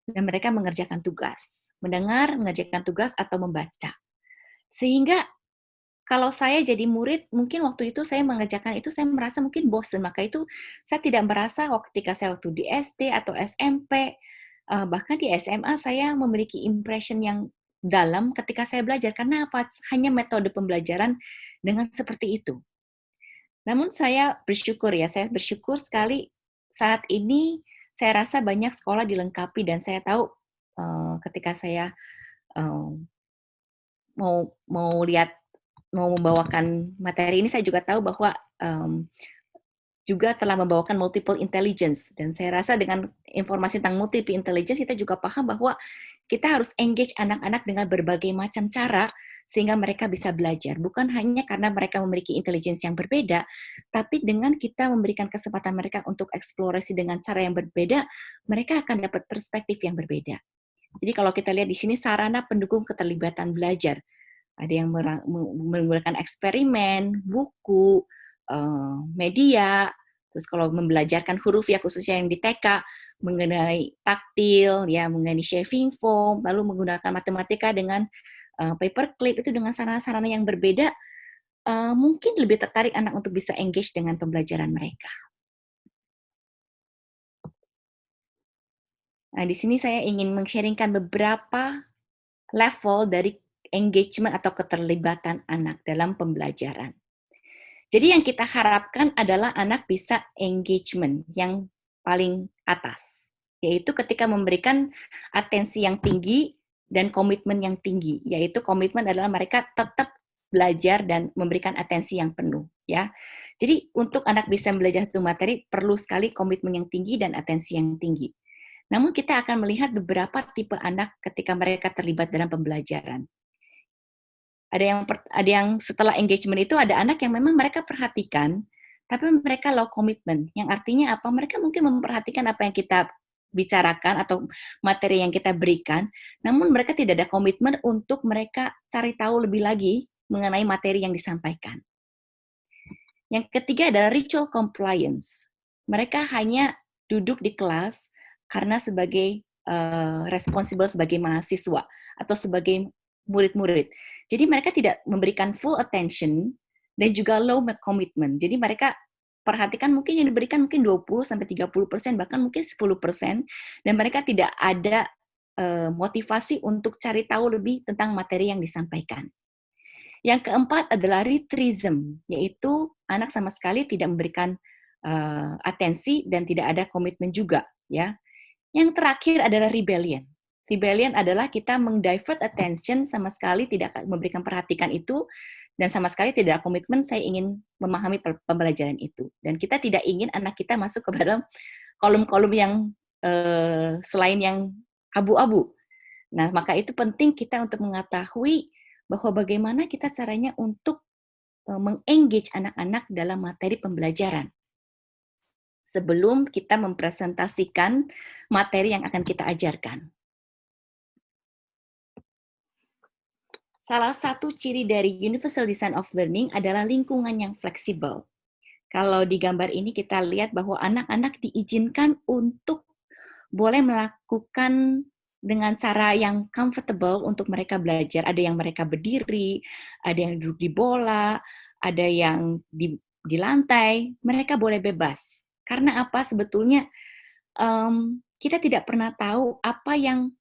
dan mereka mengerjakan tugas. Mendengar, mengerjakan tugas, atau membaca. Sehingga kalau saya jadi murid, mungkin waktu itu saya mengerjakan itu, saya merasa mungkin bosan. Maka itu saya tidak merasa ketika saya waktu di SD atau SMP, bahkan di SMA, saya memiliki impression yang dalam ketika saya belajar. Karena apa? Hanya metode pembelajaran dengan seperti itu. Namun saya bersyukur sekali saat ini saya rasa banyak sekolah dilengkapi, dan saya tahu ketika saya mau membawakan materi ini, saya juga tahu bahwa juga telah membawakan multiple intelligence, dan saya rasa dengan informasi tentang multiple intelligence kita juga paham bahwa kita harus engage anak-anak dengan berbagai macam cara sehingga mereka bisa belajar, bukan hanya karena mereka memiliki intelligence yang berbeda, tapi dengan kita memberikan kesempatan mereka untuk eksplorasi dengan cara yang berbeda, mereka akan dapat perspektif yang berbeda. Jadi kalau kita lihat di sini sarana pendukung keterlibatan belajar, ada yang menggunakan eksperimen, buku, media, terus kalau membelajarkan huruf ya khususnya yang di TK, mengenai taktil, ya mengenai shaving foam, lalu menggunakan matematika dengan paperclip, itu dengan sarana-sarana yang berbeda, mungkin lebih tertarik anak untuk bisa engage dengan pembelajaran mereka. Nah, di sini saya ingin men-sharingkan beberapa level dari engagement atau keterlibatan anak dalam pembelajaran. Jadi yang kita harapkan adalah anak bisa engagement yang paling atas, yaitu ketika memberikan atensi yang tinggi dan komitmen yang tinggi, yaitu komitmen adalah mereka tetap belajar dan memberikan atensi yang penuh, ya. Jadi untuk anak bisa belajar satu materi perlu sekali komitmen yang tinggi dan atensi yang tinggi. Namun kita akan melihat beberapa tipe anak ketika mereka terlibat dalam pembelajaran. Ada yang setelah engagement itu ada anak yang memang mereka perhatikan, tapi mereka low commitment. Yang artinya apa? Mereka mungkin memperhatikan apa yang kita bicarakan atau materi yang kita berikan, namun mereka tidak ada komitmen untuk mereka cari tahu lebih lagi mengenai materi yang disampaikan. Yang ketiga adalah ritual compliance. Mereka hanya duduk di kelas karena sebagai responsible sebagai mahasiswa atau sebagai murid-murid. Jadi mereka tidak memberikan full attention dan juga low commitment. Jadi mereka perhatikan mungkin yang diberikan mungkin 20-30%, bahkan mungkin 10%, dan mereka tidak ada motivasi untuk cari tahu lebih tentang materi yang disampaikan. Yang keempat adalah retreatism, yaitu anak sama sekali tidak memberikan atensi dan tidak ada komitmen juga, ya. Yang terakhir adalah rebellion. Rebellion adalah kita meng-divert attention, sama sekali tidak memberikan perhatikan itu, dan sama sekali tidak ada komitmen saya ingin memahami pembelajaran itu. Dan kita tidak ingin anak kita masuk ke dalam kolom-kolom yang selain yang abu-abu. Nah, maka itu penting kita untuk mengetahui bahwa bagaimana kita caranya untuk meng-engage anak-anak dalam materi pembelajaran sebelum kita mempresentasikan materi yang akan kita ajarkan. Salah satu ciri dari Universal Design of Learning adalah lingkungan yang fleksibel. Kalau di gambar ini kita lihat bahwa anak-anak diizinkan untuk boleh melakukan dengan cara yang comfortable untuk mereka belajar. Ada yang mereka berdiri, ada yang duduk di bola, ada yang di lantai. Mereka boleh bebas. Karena apa? Sebetulnya kita tidak pernah tahu apa yang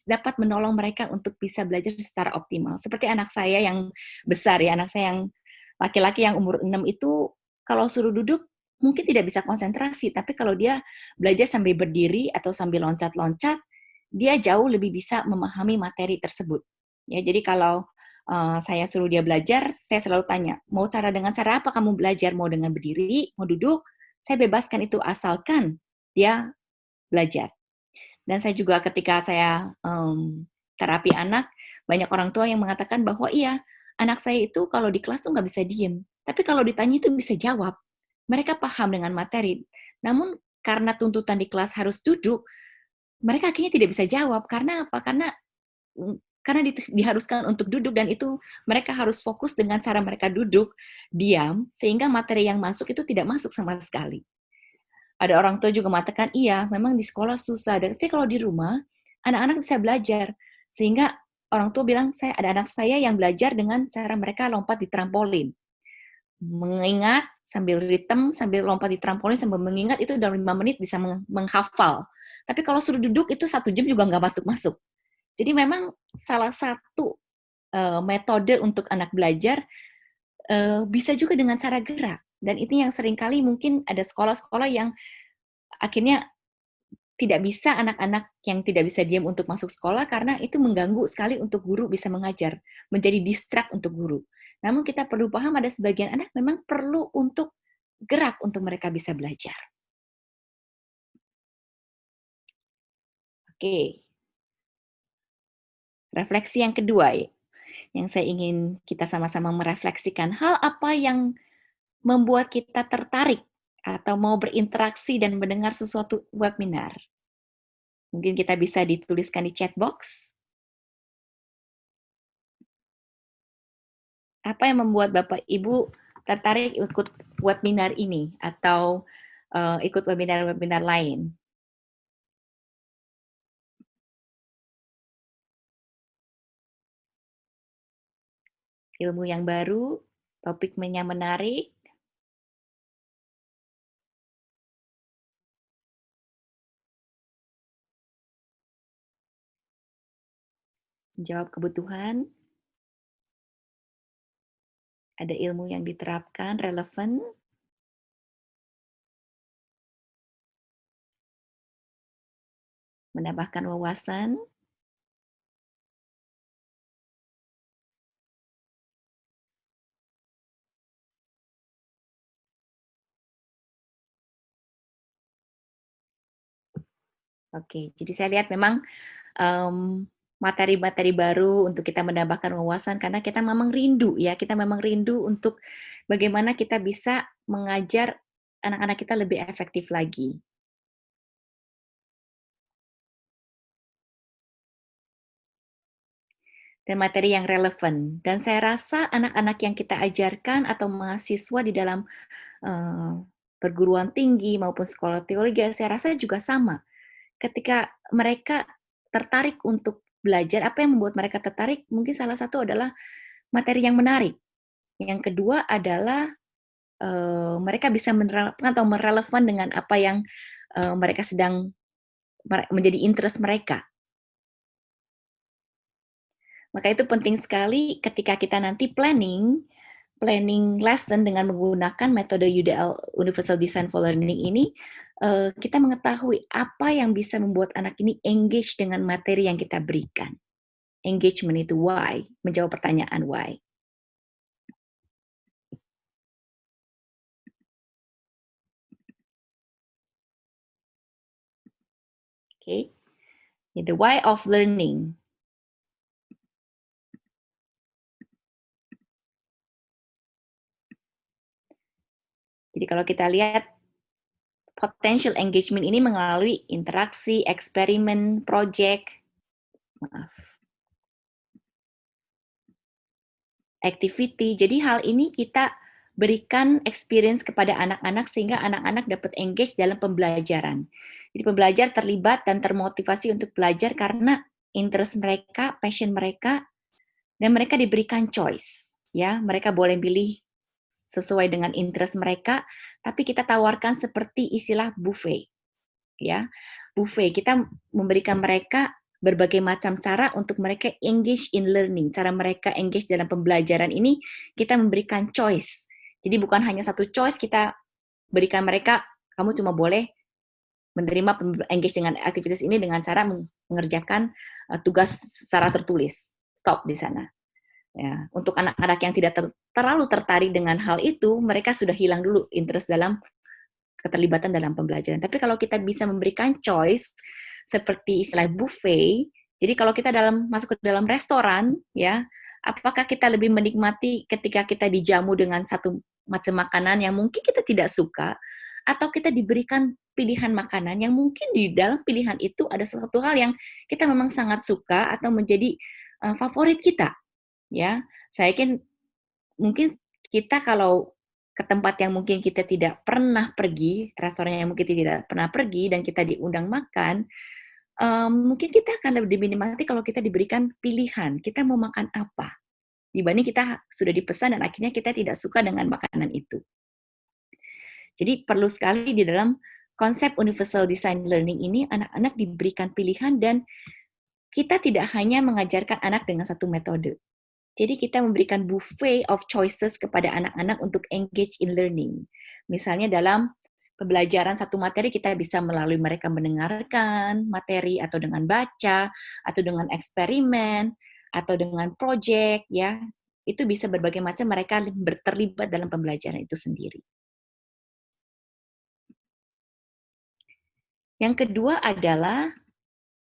dapat menolong mereka untuk bisa belajar secara optimal. Seperti anak saya yang besar ya, anak saya yang laki-laki yang umur 6 itu kalau suruh duduk mungkin tidak bisa konsentrasi, tapi kalau dia belajar sambil berdiri atau sambil loncat-loncat, dia jauh lebih bisa memahami materi tersebut. Ya, jadi kalau saya suruh dia belajar, saya selalu tanya, mau dengan cara apa kamu belajar? Mau dengan berdiri, mau duduk? Saya bebaskan itu asalkan dia belajar. Dan saya juga ketika saya terapi anak, banyak orang tua yang mengatakan bahwa iya, anak saya itu kalau di kelas tuh nggak bisa diem. Tapi kalau ditanya itu bisa jawab. Mereka paham dengan materi. Namun karena tuntutan di kelas harus duduk, mereka akhirnya tidak bisa jawab. Karena apa? Karena diharuskan untuk duduk dan itu mereka harus fokus dengan cara mereka duduk, diam, sehingga materi yang masuk itu tidak masuk sama sekali. Ada orang tua juga mengatakan, iya, memang di sekolah susah, tapi kalau di rumah, anak-anak bisa belajar. Sehingga orang tua bilang, ada anak saya yang belajar dengan cara mereka lompat di trampolin. Mengingat, sambil ritme, sambil lompat di trampolin, sambil mengingat, itu dalam 5 menit bisa menghafal. Tapi kalau suruh duduk, itu 1 jam juga nggak masuk-masuk. Jadi memang salah satu metode untuk anak belajar bisa juga dengan cara gerak. Dan itu yang seringkali mungkin ada sekolah-sekolah yang akhirnya tidak bisa anak-anak yang tidak bisa diam untuk masuk sekolah karena itu mengganggu sekali untuk guru bisa mengajar, menjadi distract untuk guru. Namun kita perlu paham ada sebagian anak memang perlu untuk gerak untuk mereka bisa belajar. Oke. Refleksi yang kedua yang saya ingin kita sama-sama merefleksikan, hal apa yang membuat kita tertarik atau mau berinteraksi dan mendengar sesuatu webinar? Mungkin kita bisa dituliskan di chat box. Apa yang membuat Bapak Ibu tertarik ikut webinar ini atau ikut webinar-webinar lain? Ilmu yang baru, topiknya menarik, menjawab kebutuhan, ada ilmu yang diterapkan, relevan, menambahkan wawasan, oke, jadi saya lihat memang materi-materi baru untuk kita menambahkan wawasan karena kita memang rindu ya, kita memang rindu untuk bagaimana kita bisa mengajar anak-anak kita lebih efektif lagi. Dan materi yang relevan. Dan saya rasa anak-anak yang kita ajarkan atau mahasiswa di dalam eh, perguruan tinggi maupun sekolah teologi, saya rasa juga sama. Ketika mereka tertarik untuk belajar, apa yang membuat mereka tertarik? Mungkin salah satu adalah materi yang menarik. Yang kedua adalah mereka bisa menerapkan atau merelevan dengan apa yang mereka sedang menjadi interest mereka. Maka itu penting sekali ketika kita nanti planning lesson dengan menggunakan metode UDL Universal Design for Learning ini, kita mengetahui apa yang bisa membuat anak ini engage dengan materi yang kita berikan. Engagement itu why, menjawab pertanyaan why. Oke, the why of learning. Jadi kalau kita lihat potential engagement ini melalui interaksi, eksperimen, project, activity. Jadi hal ini kita berikan experience kepada anak-anak sehingga anak-anak dapat engage dalam pembelajaran. Jadi pembelajar terlibat dan termotivasi untuk belajar karena interest mereka, passion mereka, dan mereka diberikan choice. Ya, mereka boleh pilih sesuai dengan interest mereka, tapi kita tawarkan seperti istilah buffet. Ya, buffet. Kita memberikan mereka berbagai macam cara untuk mereka engage in learning. Cara mereka engage dalam pembelajaran ini, kita memberikan choice. Jadi bukan hanya satu choice kita berikan mereka, kamu cuma boleh menerima engage dengan aktivitas ini dengan cara mengerjakan tugas secara tertulis. Stop di sana. Ya, untuk anak-anak yang tidak terlalu tertarik dengan hal itu, mereka sudah hilang dulu interest dalam keterlibatan dalam pembelajaran. Tapi kalau kita bisa memberikan choice seperti istilah buffet, jadi kalau kita masuk ke dalam restoran, ya, apakah kita lebih menikmati ketika kita dijamu dengan satu macam makanan yang mungkin kita tidak suka, atau kita diberikan pilihan makanan yang mungkin di dalam pilihan itu ada sesuatu hal yang kita memang sangat suka atau menjadi favorit kita, ya. Saya yakin mungkin kita kalau ke tempat yang mungkin kita tidak pernah pergi, restoran yang mungkin tidak pernah pergi, dan kita diundang makan, mungkin kita akan lebih dinikmati kalau kita diberikan pilihan, kita mau makan apa, dibanding kita sudah dipesan dan akhirnya kita tidak suka dengan makanan itu. Jadi perlu sekali di dalam konsep Universal Design Learning ini, anak-anak diberikan pilihan dan kita tidak hanya mengajarkan anak dengan satu metode. Jadi kita memberikan buffet of choices kepada anak-anak untuk engage in learning. Misalnya dalam pembelajaran satu materi kita bisa melalui mereka mendengarkan materi atau dengan baca atau dengan eksperimen atau dengan project, ya. Itu bisa berbagai macam mereka terlibat dalam pembelajaran itu sendiri. Yang kedua adalah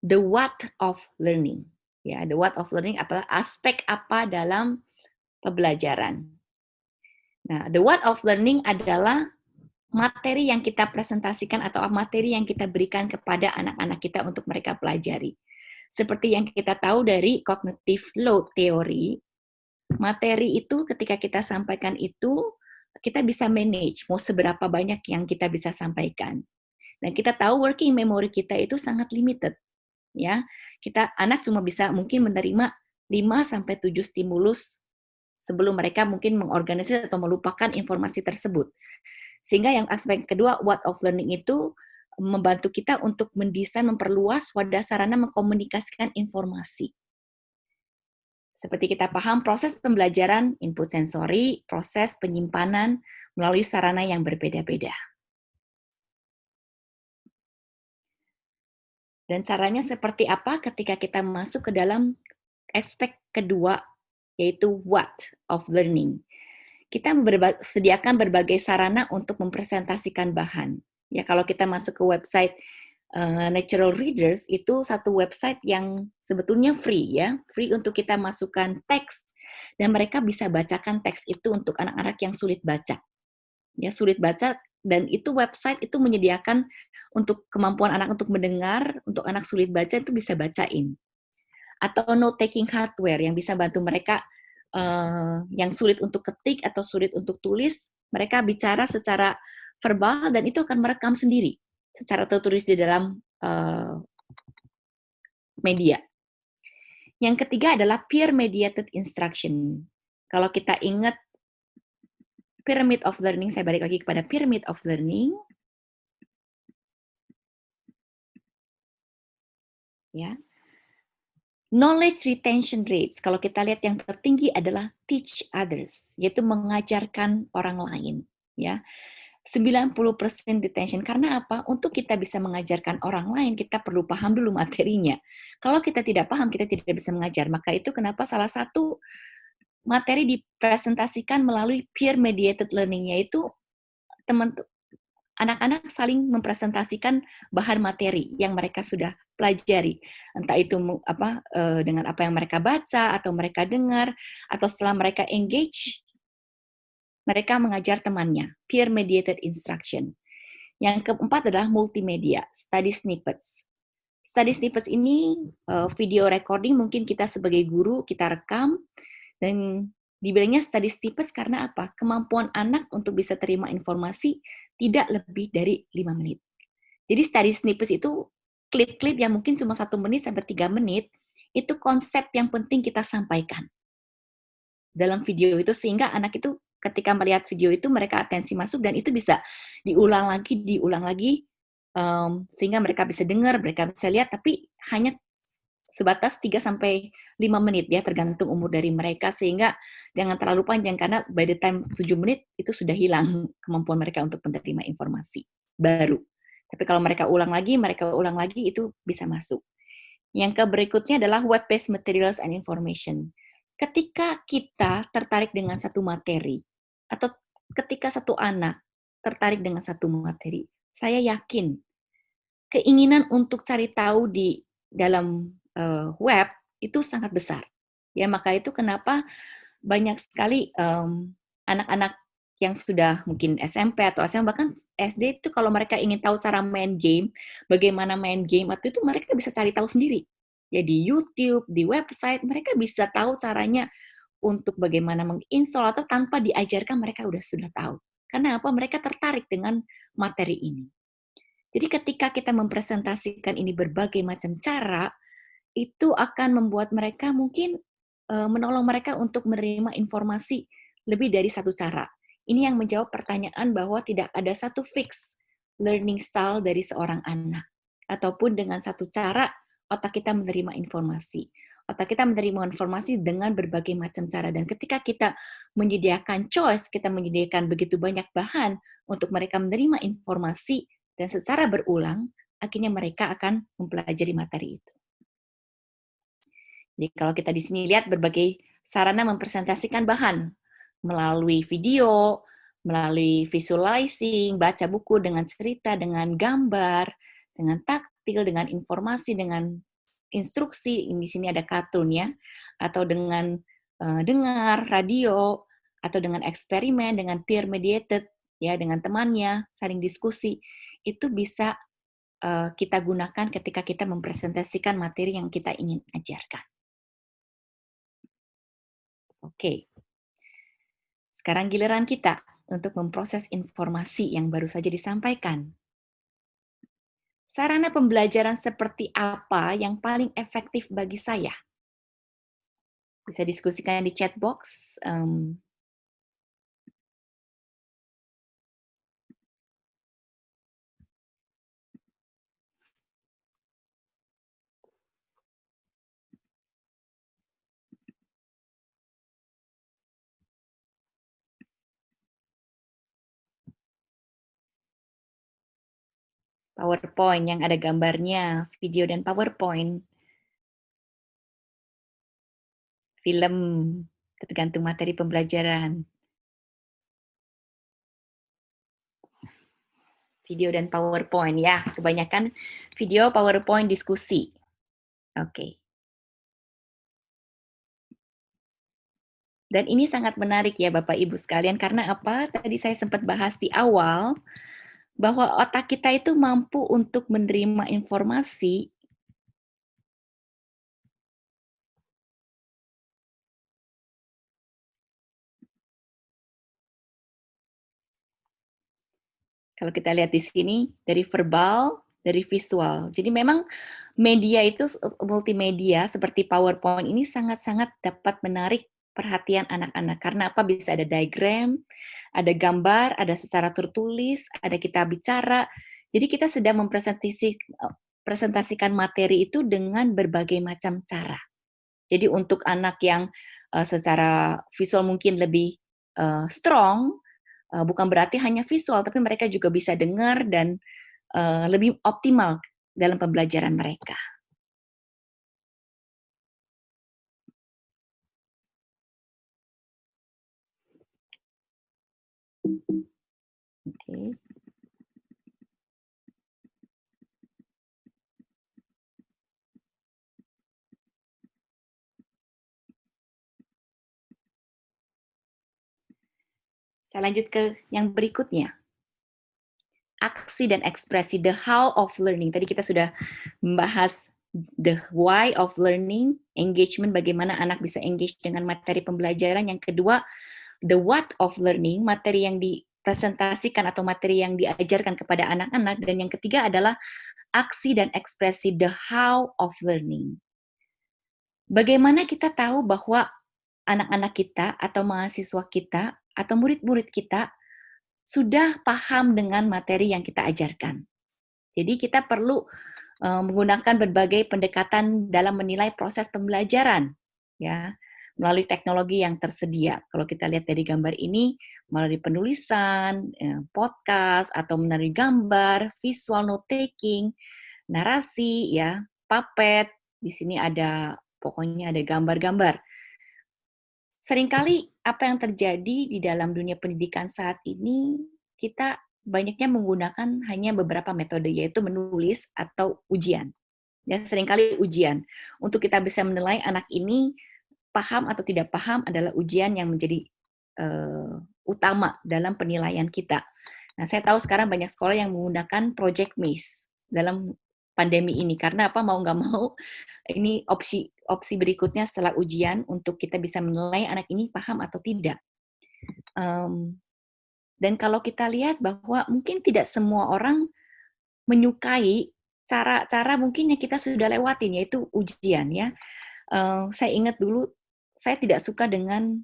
the what of learning. Ya, the what of learning adalah aspek apa dalam pembelajaran. Nah, the what of learning adalah materi yang kita presentasikan atau materi yang kita berikan kepada anak-anak kita untuk mereka pelajari. Seperti yang kita tahu dari cognitive load theory, materi itu ketika kita sampaikan itu, kita bisa manage mau seberapa banyak yang kita bisa sampaikan. Dan kita tahu working memory kita itu sangat limited. Ya, anak cuma bisa mungkin menerima 5 sampai 7 stimulus sebelum mereka mungkin mengorganisir atau melupakan informasi tersebut. Sehingga yang aspek kedua, what of learning itu membantu kita untuk mendesain, memperluas wadah sarana mengkomunikasikan informasi. Seperti kita paham, proses pembelajaran, input sensori, proses penyimpanan melalui sarana yang berbeda-beda. Dan caranya seperti apa ketika kita masuk ke dalam aspek kedua, yaitu what of learning. Kita sediakan berbagai sarana untuk mempresentasikan bahan. Ya, kalau kita masuk ke website Natural Readers itu satu website yang sebetulnya free ya, free untuk kita masukkan teks dan mereka bisa bacakan teks itu untuk anak-anak yang sulit baca. Ya, sulit baca, dan itu website itu menyediakan untuk kemampuan anak untuk mendengar, untuk anak sulit baca itu bisa bacain. Atau note taking hardware yang bisa bantu mereka yang sulit untuk ketik atau sulit untuk tulis, mereka bicara secara verbal dan itu akan merekam sendiri secara tertulis di dalam media. Yang ketiga adalah peer mediated instruction. Kalau kita ingat pyramid of learning, saya balik lagi kepada pyramid of learning. Ya. Knowledge retention rates, kalau kita lihat yang tertinggi adalah teach others, yaitu mengajarkan orang lain. Ya. 90% retention. Karena apa? Untuk kita bisa mengajarkan orang lain, kita perlu paham dulu materinya. Kalau kita tidak paham, kita tidak bisa mengajar. Maka itu kenapa salah satu materi dipresentasikan melalui peer mediated learning, yaitu anak-anak saling mempresentasikan bahan materi yang mereka sudah pelajari. Entah itu dengan apa yang mereka baca, atau mereka dengar, atau setelah mereka engage, mereka mengajar temannya, peer-mediated instruction. Yang keempat adalah multimedia, study snippets. Study snippets ini video recording, mungkin kita sebagai guru, kita rekam, dan dibilangnya study snippets karena apa? Kemampuan anak untuk bisa terima informasi tidak lebih dari 5 menit. Jadi study snippets itu klip-klip yang mungkin cuma 1 menit sampai 3 menit, itu konsep yang penting kita sampaikan dalam video itu, sehingga anak itu ketika melihat video itu mereka atensi masuk dan itu bisa diulang lagi, sehingga mereka bisa dengar, mereka bisa lihat, tapi hanya sebatas 3-5 menit ya, tergantung umur dari mereka, sehingga jangan terlalu panjang karena by the time 7 menit itu sudah hilang kemampuan mereka untuk menerima informasi baru. Tapi kalau mereka ulang lagi itu bisa masuk. Yang berikutnya adalah web-based materials and information. Ketika kita tertarik dengan satu materi, atau ketika satu anak tertarik dengan satu materi, saya yakin keinginan untuk cari tahu di dalam web itu sangat besar. Ya, maka itu kenapa banyak sekali anak-anak yang sudah mungkin SMP atau SMA, bahkan SD itu kalau mereka ingin tahu cara main game, bagaimana main game, atau itu mereka bisa cari tahu sendiri. Ya di YouTube, di website, mereka bisa tahu caranya untuk bagaimana menginstall, atau tanpa diajarkan mereka sudah tahu. Karena apa? Mereka tertarik dengan materi ini. Jadi ketika kita mempresentasikan ini berbagai macam cara, itu akan membuat mereka mungkin menolong mereka untuk menerima informasi lebih dari satu cara. Ini yang menjawab pertanyaan bahwa tidak ada satu fix learning style dari seorang anak. Ataupun dengan satu cara otak kita menerima informasi. Otak kita menerima informasi dengan berbagai macam cara. Dan ketika kita menyediakan choice, kita menyediakan begitu banyak bahan untuk mereka menerima informasi dan secara berulang, akhirnya mereka akan mempelajari materi itu. Jadi kalau kita di sini lihat berbagai sarana mempresentasikan bahan melalui video, melalui visualizing, baca buku dengan cerita, dengan gambar, dengan taktil, dengan informasi, dengan instruksi. Di sini ada kartun ya, atau dengan dengar radio, atau dengan eksperimen, dengan peer mediated ya, dengan temannya saling diskusi. Itu bisa kita gunakan ketika kita mempresentasikan materi yang kita ingin ajarkan. Oke. Sekarang giliran kita untuk memproses informasi yang baru saja disampaikan. Sarana pembelajaran seperti apa yang paling efektif bagi saya? Bisa diskusikan di chat box. PowerPoint yang ada gambarnya, video dan PowerPoint, film, tergantung materi pembelajaran. video dan PowerPoint ya. Kebanyakan video, PowerPoint, diskusi. Oke. Dan ini sangat menarik ya Bapak Ibu sekalian, karena apa? Tadi saya sempat bahas di awal, bahwa otak kita itu mampu untuk menerima informasi kalau kita lihat di sini dari verbal, dari visual. Jadi memang media itu multimedia seperti PowerPoint ini sangat-sangat dapat menarik perhatian anak-anak. Karena apa? Bisa ada diagram, ada gambar, ada secara tertulis, ada kita bicara. Jadi kita sedang presentasikan materi itu dengan berbagai macam cara. Jadi untuk anak yang secara visual mungkin lebih strong, bukan berarti hanya visual, tapi mereka juga bisa dengar dan lebih optimal dalam pembelajaran mereka. Oke. Saya lanjut ke yang berikutnya. Aksi dan ekspresi, the how of learning. Tadi kita sudah membahas the why of learning, engagement, bagaimana anak bisa engage dengan materi pembelajaran. Yang kedua, the what of learning, materi yang dipresentasikan atau materi yang diajarkan kepada anak-anak. Dan yang ketiga adalah aksi dan ekspresi, the how of learning. Bagaimana kita tahu bahwa anak-anak kita atau mahasiswa kita atau murid-murid kita sudah paham dengan materi yang kita ajarkan. Jadi kita perlu menggunakan berbagai pendekatan dalam menilai proses pembelajaran, ya, melalui teknologi yang tersedia. Kalau kita lihat dari gambar ini, melalui penulisan, podcast, atau melalui gambar, visual note taking, narasi, ya, puppet. Di sini ada, pokoknya ada gambar-gambar. Seringkali apa yang terjadi di dalam dunia pendidikan saat ini, kita banyaknya menggunakan hanya beberapa metode, yaitu menulis atau ujian. Ya, seringkali ujian. Untuk kita bisa menilai anak ini paham atau tidak paham adalah ujian yang menjadi utama dalam penilaian kita. Nah, saya tahu sekarang banyak sekolah yang menggunakan project maze dalam pandemi ini. Karena apa? Mau nggak mau, ini opsi berikutnya setelah ujian untuk kita bisa menilai anak ini paham atau tidak. Dan kalau kita lihat bahwa mungkin tidak semua orang menyukai cara-cara mungkin yang kita sudah lewatin, yaitu ujian, ya. Saya ingat dulu, saya tidak suka dengan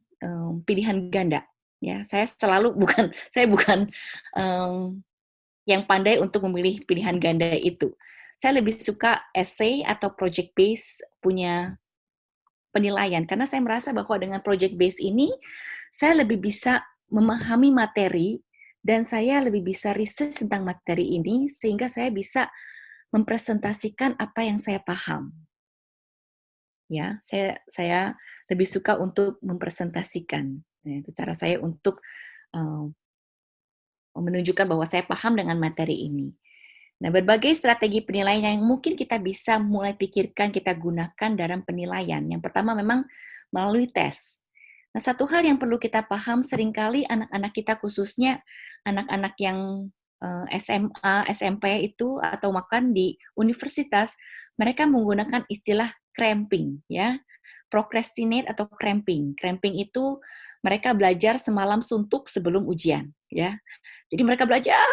pilihan ganda. Ya, saya bukan yang pandai untuk memilih pilihan ganda itu. Saya lebih suka essay atau project base punya penilaian, karena saya merasa bahwa dengan project base ini, saya lebih bisa memahami materi, dan saya lebih bisa research tentang materi ini, sehingga saya bisa mempresentasikan apa yang saya paham. Ya, saya lebih suka untuk mempresentasikan. Ya, itu cara saya untuk menunjukkan bahwa saya paham dengan materi ini. Nah, berbagai strategi penilaian yang mungkin kita bisa mulai pikirkan, kita gunakan dalam penilaian. Yang pertama memang melalui tes. Nah, satu hal yang perlu kita paham, seringkali anak-anak kita, khususnya anak-anak yang SMA, SMP itu, atau bahkan di universitas, mereka menggunakan istilah cramping, ya. Procrastinate atau cramping. Cramping itu mereka belajar semalam suntuk sebelum ujian, ya. Jadi mereka belajar,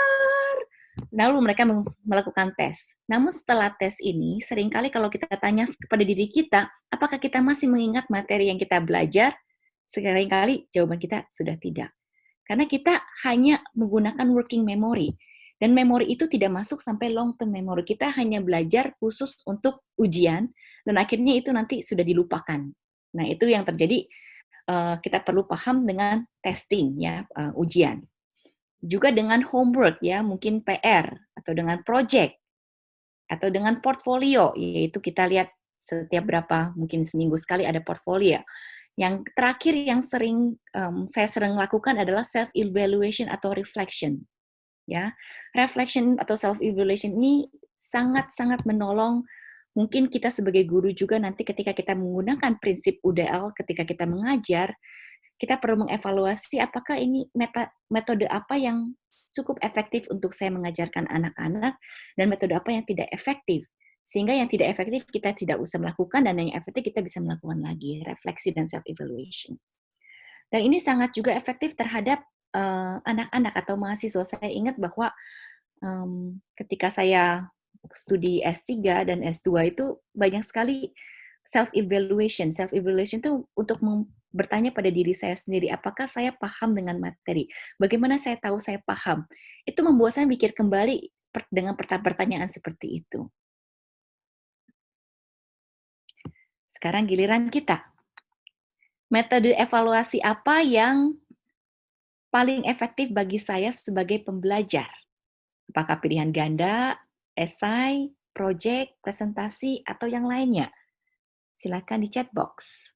lalu mereka melakukan tes. Namun setelah tes ini, seringkali kalau kita tanya kepada diri kita, apakah kita masih mengingat materi yang kita belajar? Seringkali jawaban kita sudah tidak. Karena kita hanya menggunakan working memory. Dan memori itu tidak masuk sampai long term memory. Kita hanya belajar khusus untuk ujian, dan akhirnya itu nanti sudah dilupakan. Nah, itu yang terjadi, kita perlu paham dengan testing, ya, ujian. Juga dengan homework, ya, mungkin PR, atau dengan project, atau dengan portfolio, yaitu kita lihat setiap berapa, mungkin seminggu sekali ada portfolio. Yang terakhir yang saya sering lakukan adalah self-evaluation atau reflection. ya. Reflection atau self evaluation ini sangat-sangat menolong mungkin kita sebagai guru juga nanti ketika kita menggunakan prinsip UDL ketika kita mengajar, kita perlu mengevaluasi apakah ini metode apa yang cukup efektif untuk saya mengajarkan anak-anak dan metode apa yang tidak efektif. Sehingga yang tidak efektif kita tidak usah melakukan dan yang efektif kita bisa melakukan lagi, refleksi dan self evaluation. Dan ini sangat juga efektif terhadap anak-anak atau mahasiswa. Saya ingat bahwa ketika saya studi S3 dan S2 itu banyak sekali self-evaluation. Self-evaluation itu untuk bertanya pada diri saya sendiri, apakah saya paham dengan materi? Bagaimana saya tahu saya paham? Itu membuat saya mikir kembali dengan pertanyaan seperti itu. Sekarang giliran kita. Metode evaluasi apa yang paling efektif bagi saya sebagai pembelajar? Apakah pilihan ganda, esai, project, presentasi, atau yang lainnya? Silakan di chat box.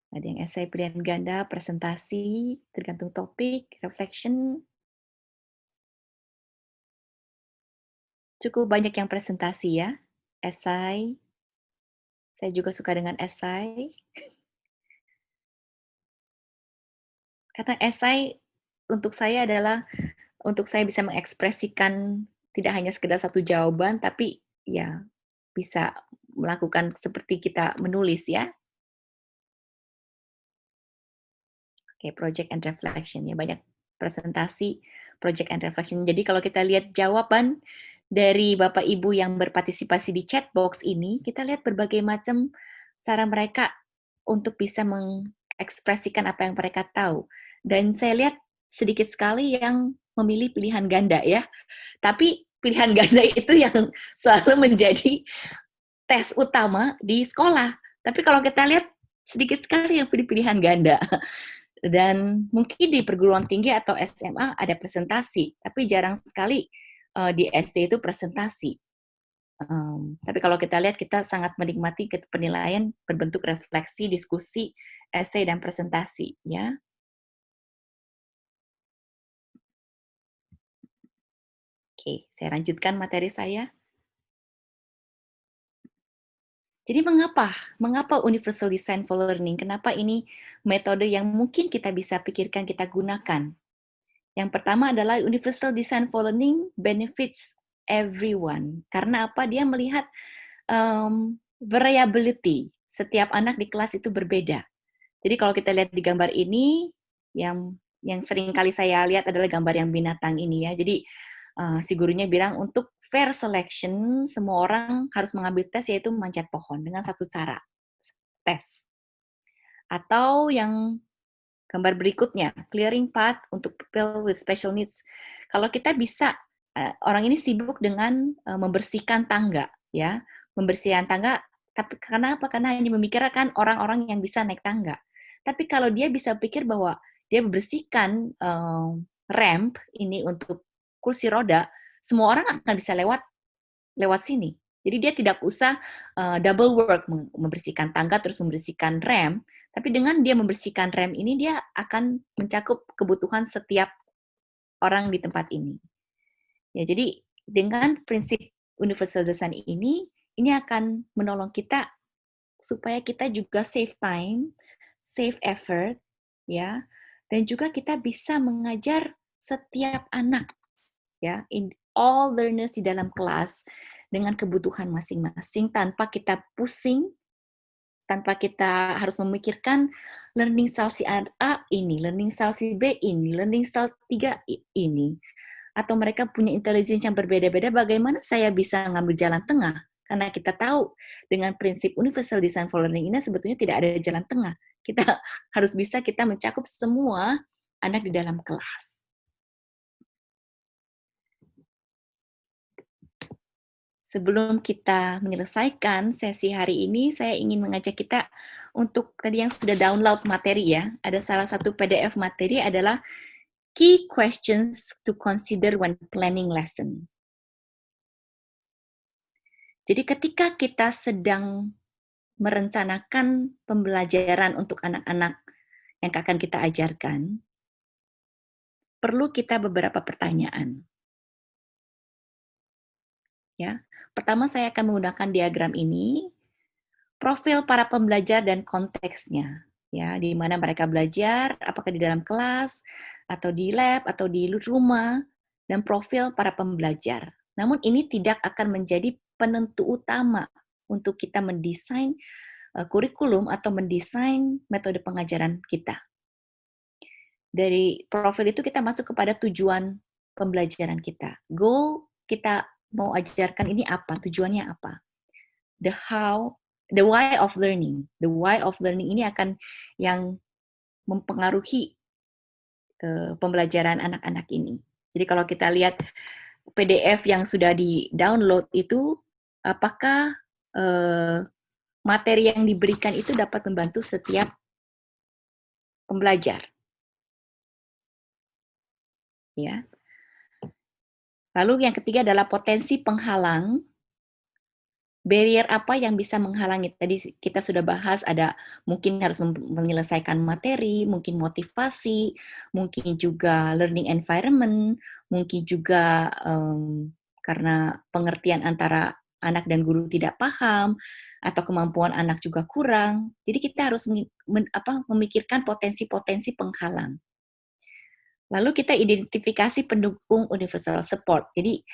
Ada yang esai pilihan ganda, presentasi, tergantung topik, reflection. Cukup banyak yang presentasi ya, esai. Saya juga suka dengan esai. Karena esai untuk saya adalah untuk saya bisa mengekspresikan tidak hanya sekedar satu jawaban, tapi ya bisa melakukan seperti kita menulis ya. Oke, project and reflection ya, banyak presentasi, project and reflection. Jadi kalau kita lihat jawaban dari Bapak Ibu yang berpartisipasi di chat box ini, kita lihat berbagai macam cara mereka untuk bisa mengekspresikan apa yang mereka tahu. Dan saya lihat sedikit sekali yang memilih pilihan ganda ya. Tapi pilihan ganda itu yang selalu menjadi tes utama di sekolah. Tapi kalau kita lihat sedikit sekali yang pilih pilihan ganda. Dan mungkin di perguruan tinggi atau SMA ada presentasi, tapi jarang sekali di SD itu presentasi. Tapi kalau kita lihat, kita sangat menikmati penilaian berbentuk refleksi, diskusi, esai, dan presentasi. Ya. Oke, saya lanjutkan materi saya. Jadi mengapa Universal Design for Learning? Kenapa ini metode yang mungkin kita bisa pikirkan kita gunakan? Yang pertama adalah Universal Design for Learning benefits everyone. Karena apa? Dia melihat variability. Setiap anak di kelas itu berbeda. Jadi kalau kita lihat di gambar ini, yang sering kali saya lihat adalah gambar yang binatang ini ya. Jadi si gurunya bilang untuk fair selection, semua orang harus mengambil tes yaitu manjat pohon dengan satu cara, tes. Atau yang gambar berikutnya, clearing path untuk people with special needs. Kalau kita bisa, orang ini sibuk dengan membersihkan tangga, ya, membersihkan tangga. Tapi karena apa? Karena hanya memikirkan orang-orang yang bisa naik tangga. Tapi kalau dia bisa pikir bahwa dia membersihkan ramp ini untuk kursi roda, semua orang akan bisa lewat sini. Jadi dia tidak usah double work, membersihkan tangga terus membersihkan ramp. Tapi dengan dia membersihkan rem ini, dia akan mencakup kebutuhan setiap orang di tempat ini. Ya, jadi dengan prinsip universal design ini akan menolong kita supaya kita juga save time, save effort, ya, dan juga kita bisa mengajar setiap anak, ya, in all learners di dalam kelas dengan kebutuhan masing-masing tanpa kita pusing, tanpa kita harus memikirkan learning style si A ini, learning style si B ini, learning style 3 ini. Atau mereka punya intelligence yang berbeda-beda, bagaimana saya bisa ngambil jalan tengah? Karena kita tahu dengan prinsip Universal Design for Learning ini sebetulnya tidak ada jalan tengah. Kita harus bisa kita mencakup semua anak di dalam kelas. Sebelum kita menyelesaikan sesi hari ini, saya ingin mengajak kita untuk tadi yang sudah download materi ya. Ada salah satu PDF materi adalah Key Questions to Consider when Planning Lesson. Jadi ketika kita sedang merencanakan pembelajaran untuk anak-anak yang akan kita ajarkan, perlu kita beberapa pertanyaan. Ya, pertama saya akan menggunakan diagram ini, profil para pembelajar dan konteksnya. Ya, di mana mereka belajar, apakah di dalam kelas, atau di lab, atau di rumah, dan profil para pembelajar. Namun ini tidak akan menjadi penentu utama untuk kita mendesain kurikulum atau mendesain metode pengajaran kita. Dari profil itu kita masuk kepada tujuan pembelajaran kita. Goal kita mau ajarkan ini apa, tujuannya apa. The how, the why of learning. The why of learning ini akan yang mempengaruhi pembelajaran anak-anak ini. Jadi kalau kita lihat PDF yang sudah di-download itu, apakah materi yang diberikan itu dapat membantu setiap pembelajar, ya. Lalu yang ketiga adalah potensi penghalang. Barrier apa yang bisa menghalangi? Tadi kita sudah bahas ada mungkin harus menyelesaikan materi, mungkin motivasi, mungkin juga learning environment, mungkin juga karena pengertian antara anak dan guru tidak paham, atau kemampuan anak juga kurang. Jadi kita harus memikirkan potensi-potensi penghalang. Lalu kita identifikasi pendukung universal support. Jadi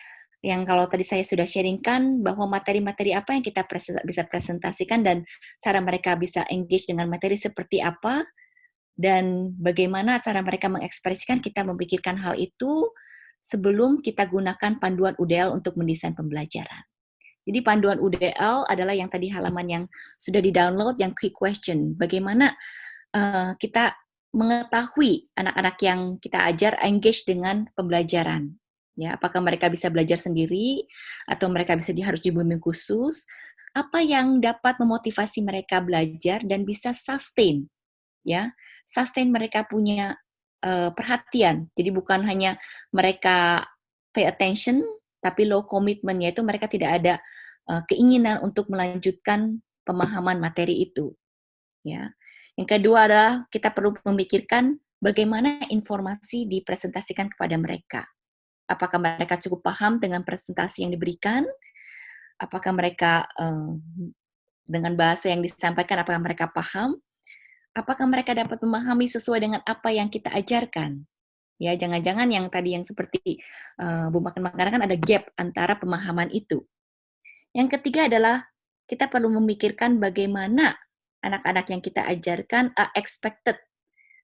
yang kalau tadi saya sudah sharingkan bahwa materi-materi apa yang kita bisa presentasikan dan cara mereka bisa engage dengan materi seperti apa dan bagaimana cara mereka mengekspresikan, kita memikirkan hal itu sebelum kita gunakan panduan UDL untuk mendesain pembelajaran. Jadi panduan UDL adalah yang tadi halaman yang sudah di-download, yang quick question. Bagaimana kita mengetahui anak-anak yang kita ajar engage dengan pembelajaran. Ya, apakah mereka bisa belajar sendiri atau mereka harus di bimbing khusus? Apa yang dapat memotivasi mereka belajar dan bisa sustain, ya, sustain mereka punya perhatian. Jadi bukan hanya mereka pay attention, tapi low commitment, yaitu mereka tidak ada keinginan untuk melanjutkan pemahaman materi itu. Ya. Yang kedua adalah kita perlu memikirkan bagaimana informasi dipresentasikan kepada mereka. Apakah mereka cukup paham dengan presentasi yang diberikan? Apakah mereka dengan bahasa yang disampaikan, apakah mereka paham? Apakah mereka dapat memahami sesuai dengan apa yang kita ajarkan? Ya, jangan-jangan yang tadi yang seperti Bu Makan Makanan kan ada gap antara pemahaman itu. Yang ketiga adalah kita perlu memikirkan bagaimana anak-anak yang kita ajarkan expected.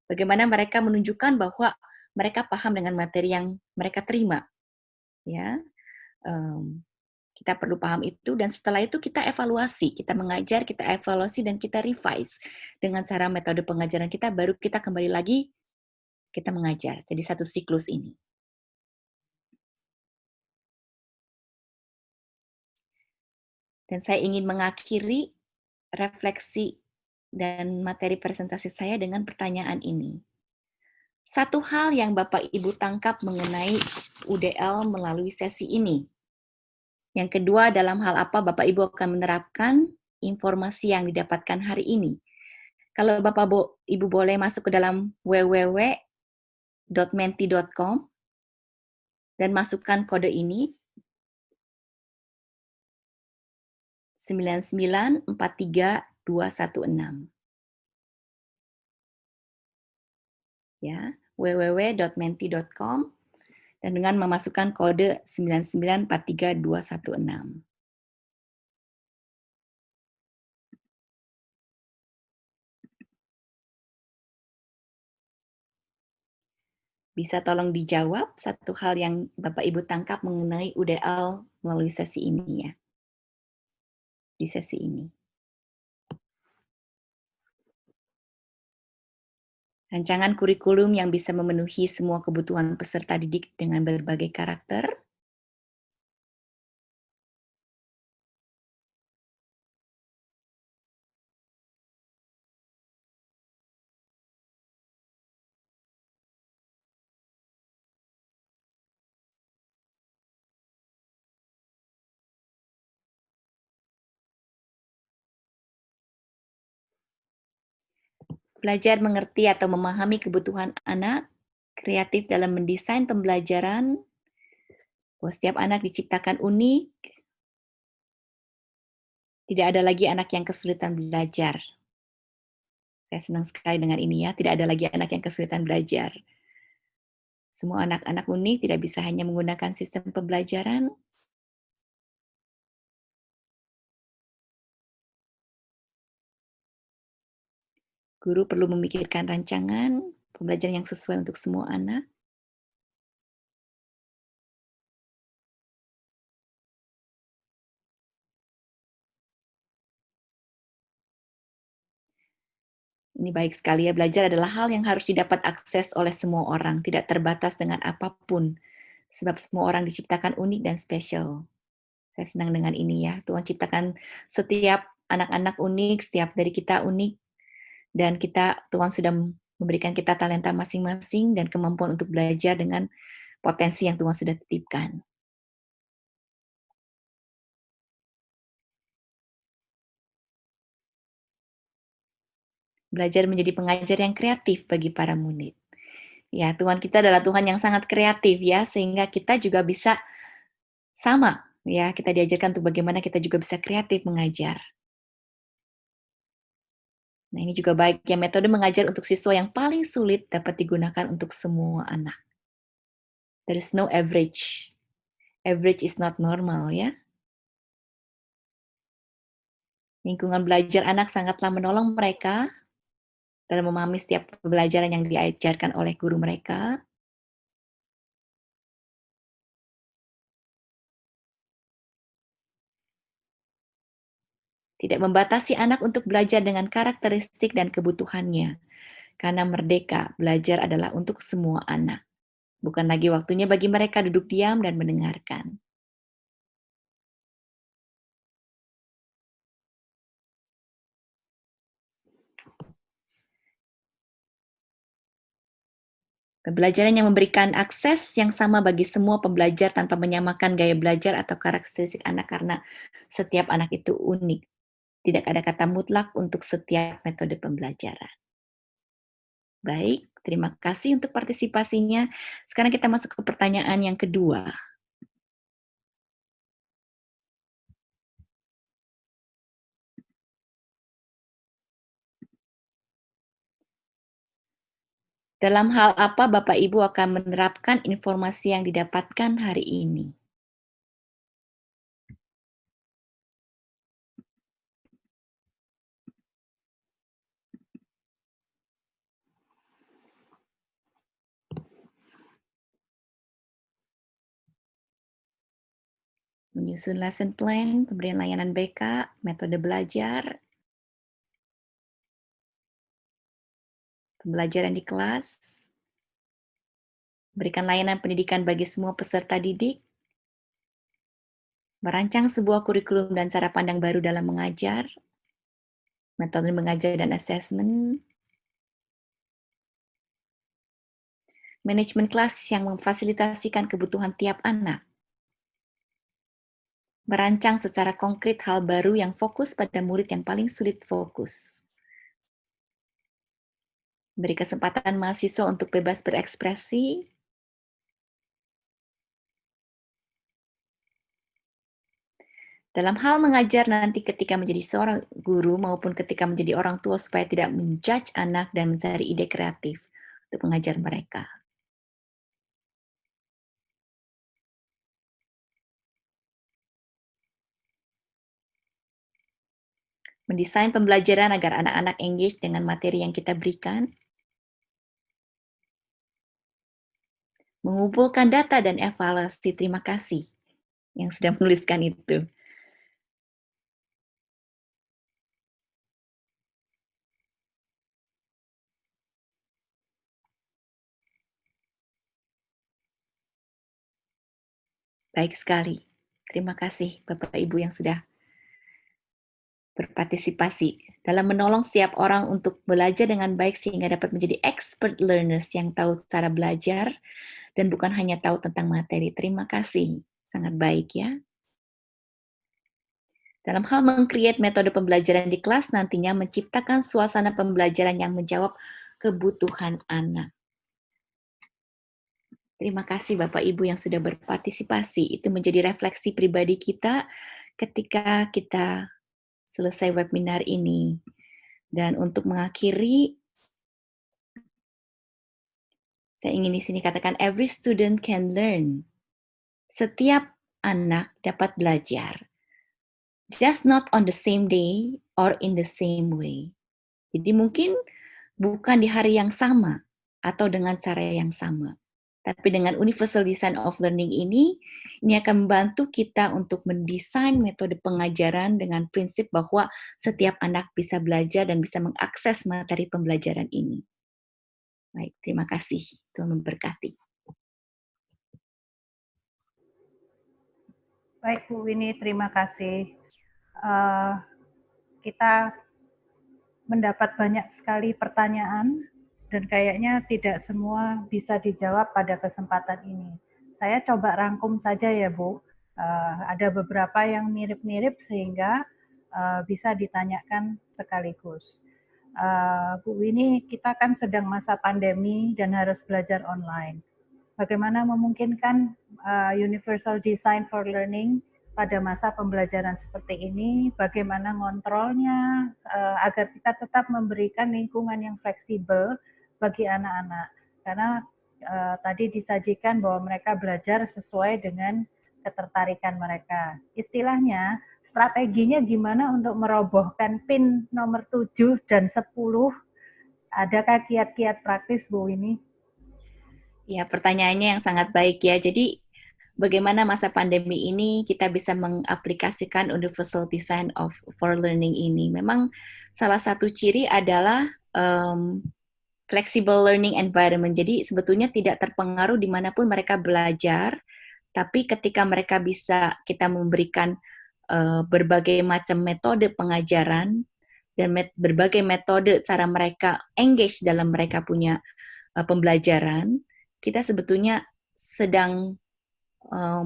Bagaimana mereka menunjukkan bahwa mereka paham dengan materi yang mereka terima. Ya, kita perlu paham itu dan setelah itu kita evaluasi. Kita mengajar, kita evaluasi dan kita revise dengan cara metode pengajaran kita. Baru kita kembali lagi kita mengajar. Jadi satu siklus ini. Dan saya ingin mengakhiri refleksi dan materi presentasi saya dengan pertanyaan ini. Satu hal yang Bapak Ibu tangkap mengenai UDL melalui sesi ini. Yang kedua, dalam hal apa Bapak Ibu akan menerapkan informasi yang didapatkan hari ini. Kalau Bapak Ibu boleh masuk ke dalam www.menti.com dan masukkan kode ini 9943216. Ya, www.menti.com dan dengan memasukkan kode 9943216. Bisa tolong dijawab satu hal yang Bapak Ibu tangkap mengenai UDL melalui sesi ini ya. Di sesi ini. Rancangan kurikulum yang bisa memenuhi semua kebutuhan peserta didik dengan berbagai karakter. Belajar mengerti atau memahami kebutuhan anak, kreatif dalam mendesain pembelajaran, bahwa setiap anak diciptakan unik, tidak ada lagi anak yang kesulitan belajar. Saya senang sekali dengan ini ya, tidak ada lagi anak yang kesulitan belajar. Semua anak-anak unik tidak bisa hanya menggunakan sistem pembelajaran, guru perlu memikirkan rancangan pembelajaran yang sesuai untuk semua anak. Ini baik sekali ya, belajar adalah hal yang harus didapat akses oleh semua orang, tidak terbatas dengan apapun. Sebab semua orang diciptakan unik dan spesial. Saya senang dengan ini ya, Tuhan ciptakan setiap anak-anak unik, setiap dari kita unik, dan Tuhan sudah memberikan kita talenta masing-masing dan kemampuan untuk belajar dengan potensi yang Tuhan sudah titipkan. Belajar menjadi pengajar yang kreatif bagi para murid. Ya, Tuhan kita adalah Tuhan yang sangat kreatif ya, sehingga kita juga bisa sama ya, kita diajarkan untuk bagaimana kita juga bisa kreatif mengajar. Nah, ini juga baik ya, metode mengajar untuk siswa yang paling sulit dapat digunakan untuk semua anak. There is no average. Average is not normal ya. Lingkungan belajar anak sangatlah menolong mereka dalam memahami setiap pembelajaran yang diajarkan oleh guru mereka. Tidak membatasi anak untuk belajar dengan karakteristik dan kebutuhannya. Karena merdeka, belajar adalah untuk semua anak. Bukan lagi waktunya bagi mereka duduk diam dan mendengarkan. Pembelajaran yang memberikan akses yang sama bagi semua pembelajar tanpa menyamakan gaya belajar atau karakteristik anak karena setiap anak itu unik. Tidak ada kata mutlak untuk setiap metode pembelajaran. Baik, terima kasih untuk partisipasinya. Sekarang kita masuk ke pertanyaan yang kedua. Dalam hal apa Bapak Ibu akan menerapkan informasi yang didapatkan hari ini? Menyusun lesson plan, pemberian layanan BK, metode belajar, pembelajaran di kelas, berikan layanan pendidikan bagi semua peserta didik, merancang sebuah kurikulum dan cara pandang baru dalam mengajar, metode mengajar dan asesmen, manajemen kelas yang memfasilitasikan kebutuhan tiap anak, merancang secara konkret hal baru yang fokus pada murid yang paling sulit fokus, beri kesempatan mahasiswa untuk bebas berekspresi, dalam hal mengajar nanti ketika menjadi seorang guru maupun ketika menjadi orang tua supaya tidak menjudge anak dan mencari ide kreatif untuk mengajar mereka. Mendesain pembelajaran agar anak-anak engage dengan materi yang kita berikan. Mengumpulkan data dan evaluasi. Terima kasih yang sudah menuliskan itu. Baik sekali. Terima kasih Bapak Ibu yang sudah berpartisipasi dalam menolong setiap orang untuk belajar dengan baik sehingga dapat menjadi expert learners yang tahu cara belajar dan bukan hanya tahu tentang materi. Terima kasih. Sangat baik ya. Dalam hal meng-create metode pembelajaran di kelas nantinya menciptakan suasana pembelajaran yang menjawab kebutuhan anak. Terima kasih Bapak Ibu yang sudah berpartisipasi. Itu menjadi refleksi pribadi kita ketika kita selesai webinar ini. Dan untuk mengakhiri, saya ingin di sini katakan every student can learn. Setiap anak dapat belajar. Just not on the same day or in the same way. Jadi mungkin bukan di hari yang sama atau dengan cara yang sama. Tapi dengan Universal Design of Learning ini akan membantu kita untuk mendesain metode pengajaran dengan prinsip bahwa setiap anak bisa belajar dan bisa mengakses materi pembelajaran ini. Baik, terima kasih. Tuhan memberkati. Baik Bu Winnie, terima kasih. Kita mendapat banyak sekali pertanyaan dan kayaknya tidak semua bisa dijawab pada kesempatan ini. Saya coba rangkum saja ya Bu. Ada beberapa yang mirip-mirip sehingga bisa ditanyakan sekaligus. Bu Winnie, kita kan sedang masa pandemi dan harus belajar online. Bagaimana memungkinkan universal design for learning pada masa pembelajaran seperti ini, bagaimana ngontrolnya agar kita tetap memberikan lingkungan yang fleksibel bagi anak-anak. Karena tadi disajikan bahwa mereka belajar sesuai dengan ketertarikan mereka. Istilahnya, strateginya gimana untuk merobohkan PIN nomor 7 dan 10? Adakah kiat-kiat praktis Bu ini? Ya, pertanyaannya yang sangat baik ya. Jadi, bagaimana masa pandemi ini kita bisa mengaplikasikan Universal Design for Learning ini? Memang salah satu ciri adalah flexible learning environment. Jadi, sebetulnya tidak terpengaruh dimanapun mereka belajar, tapi ketika mereka bisa kita memberikan berbagai macam metode pengajaran dan berbagai metode cara mereka engage dalam mereka punya pembelajaran, kita sebetulnya sedang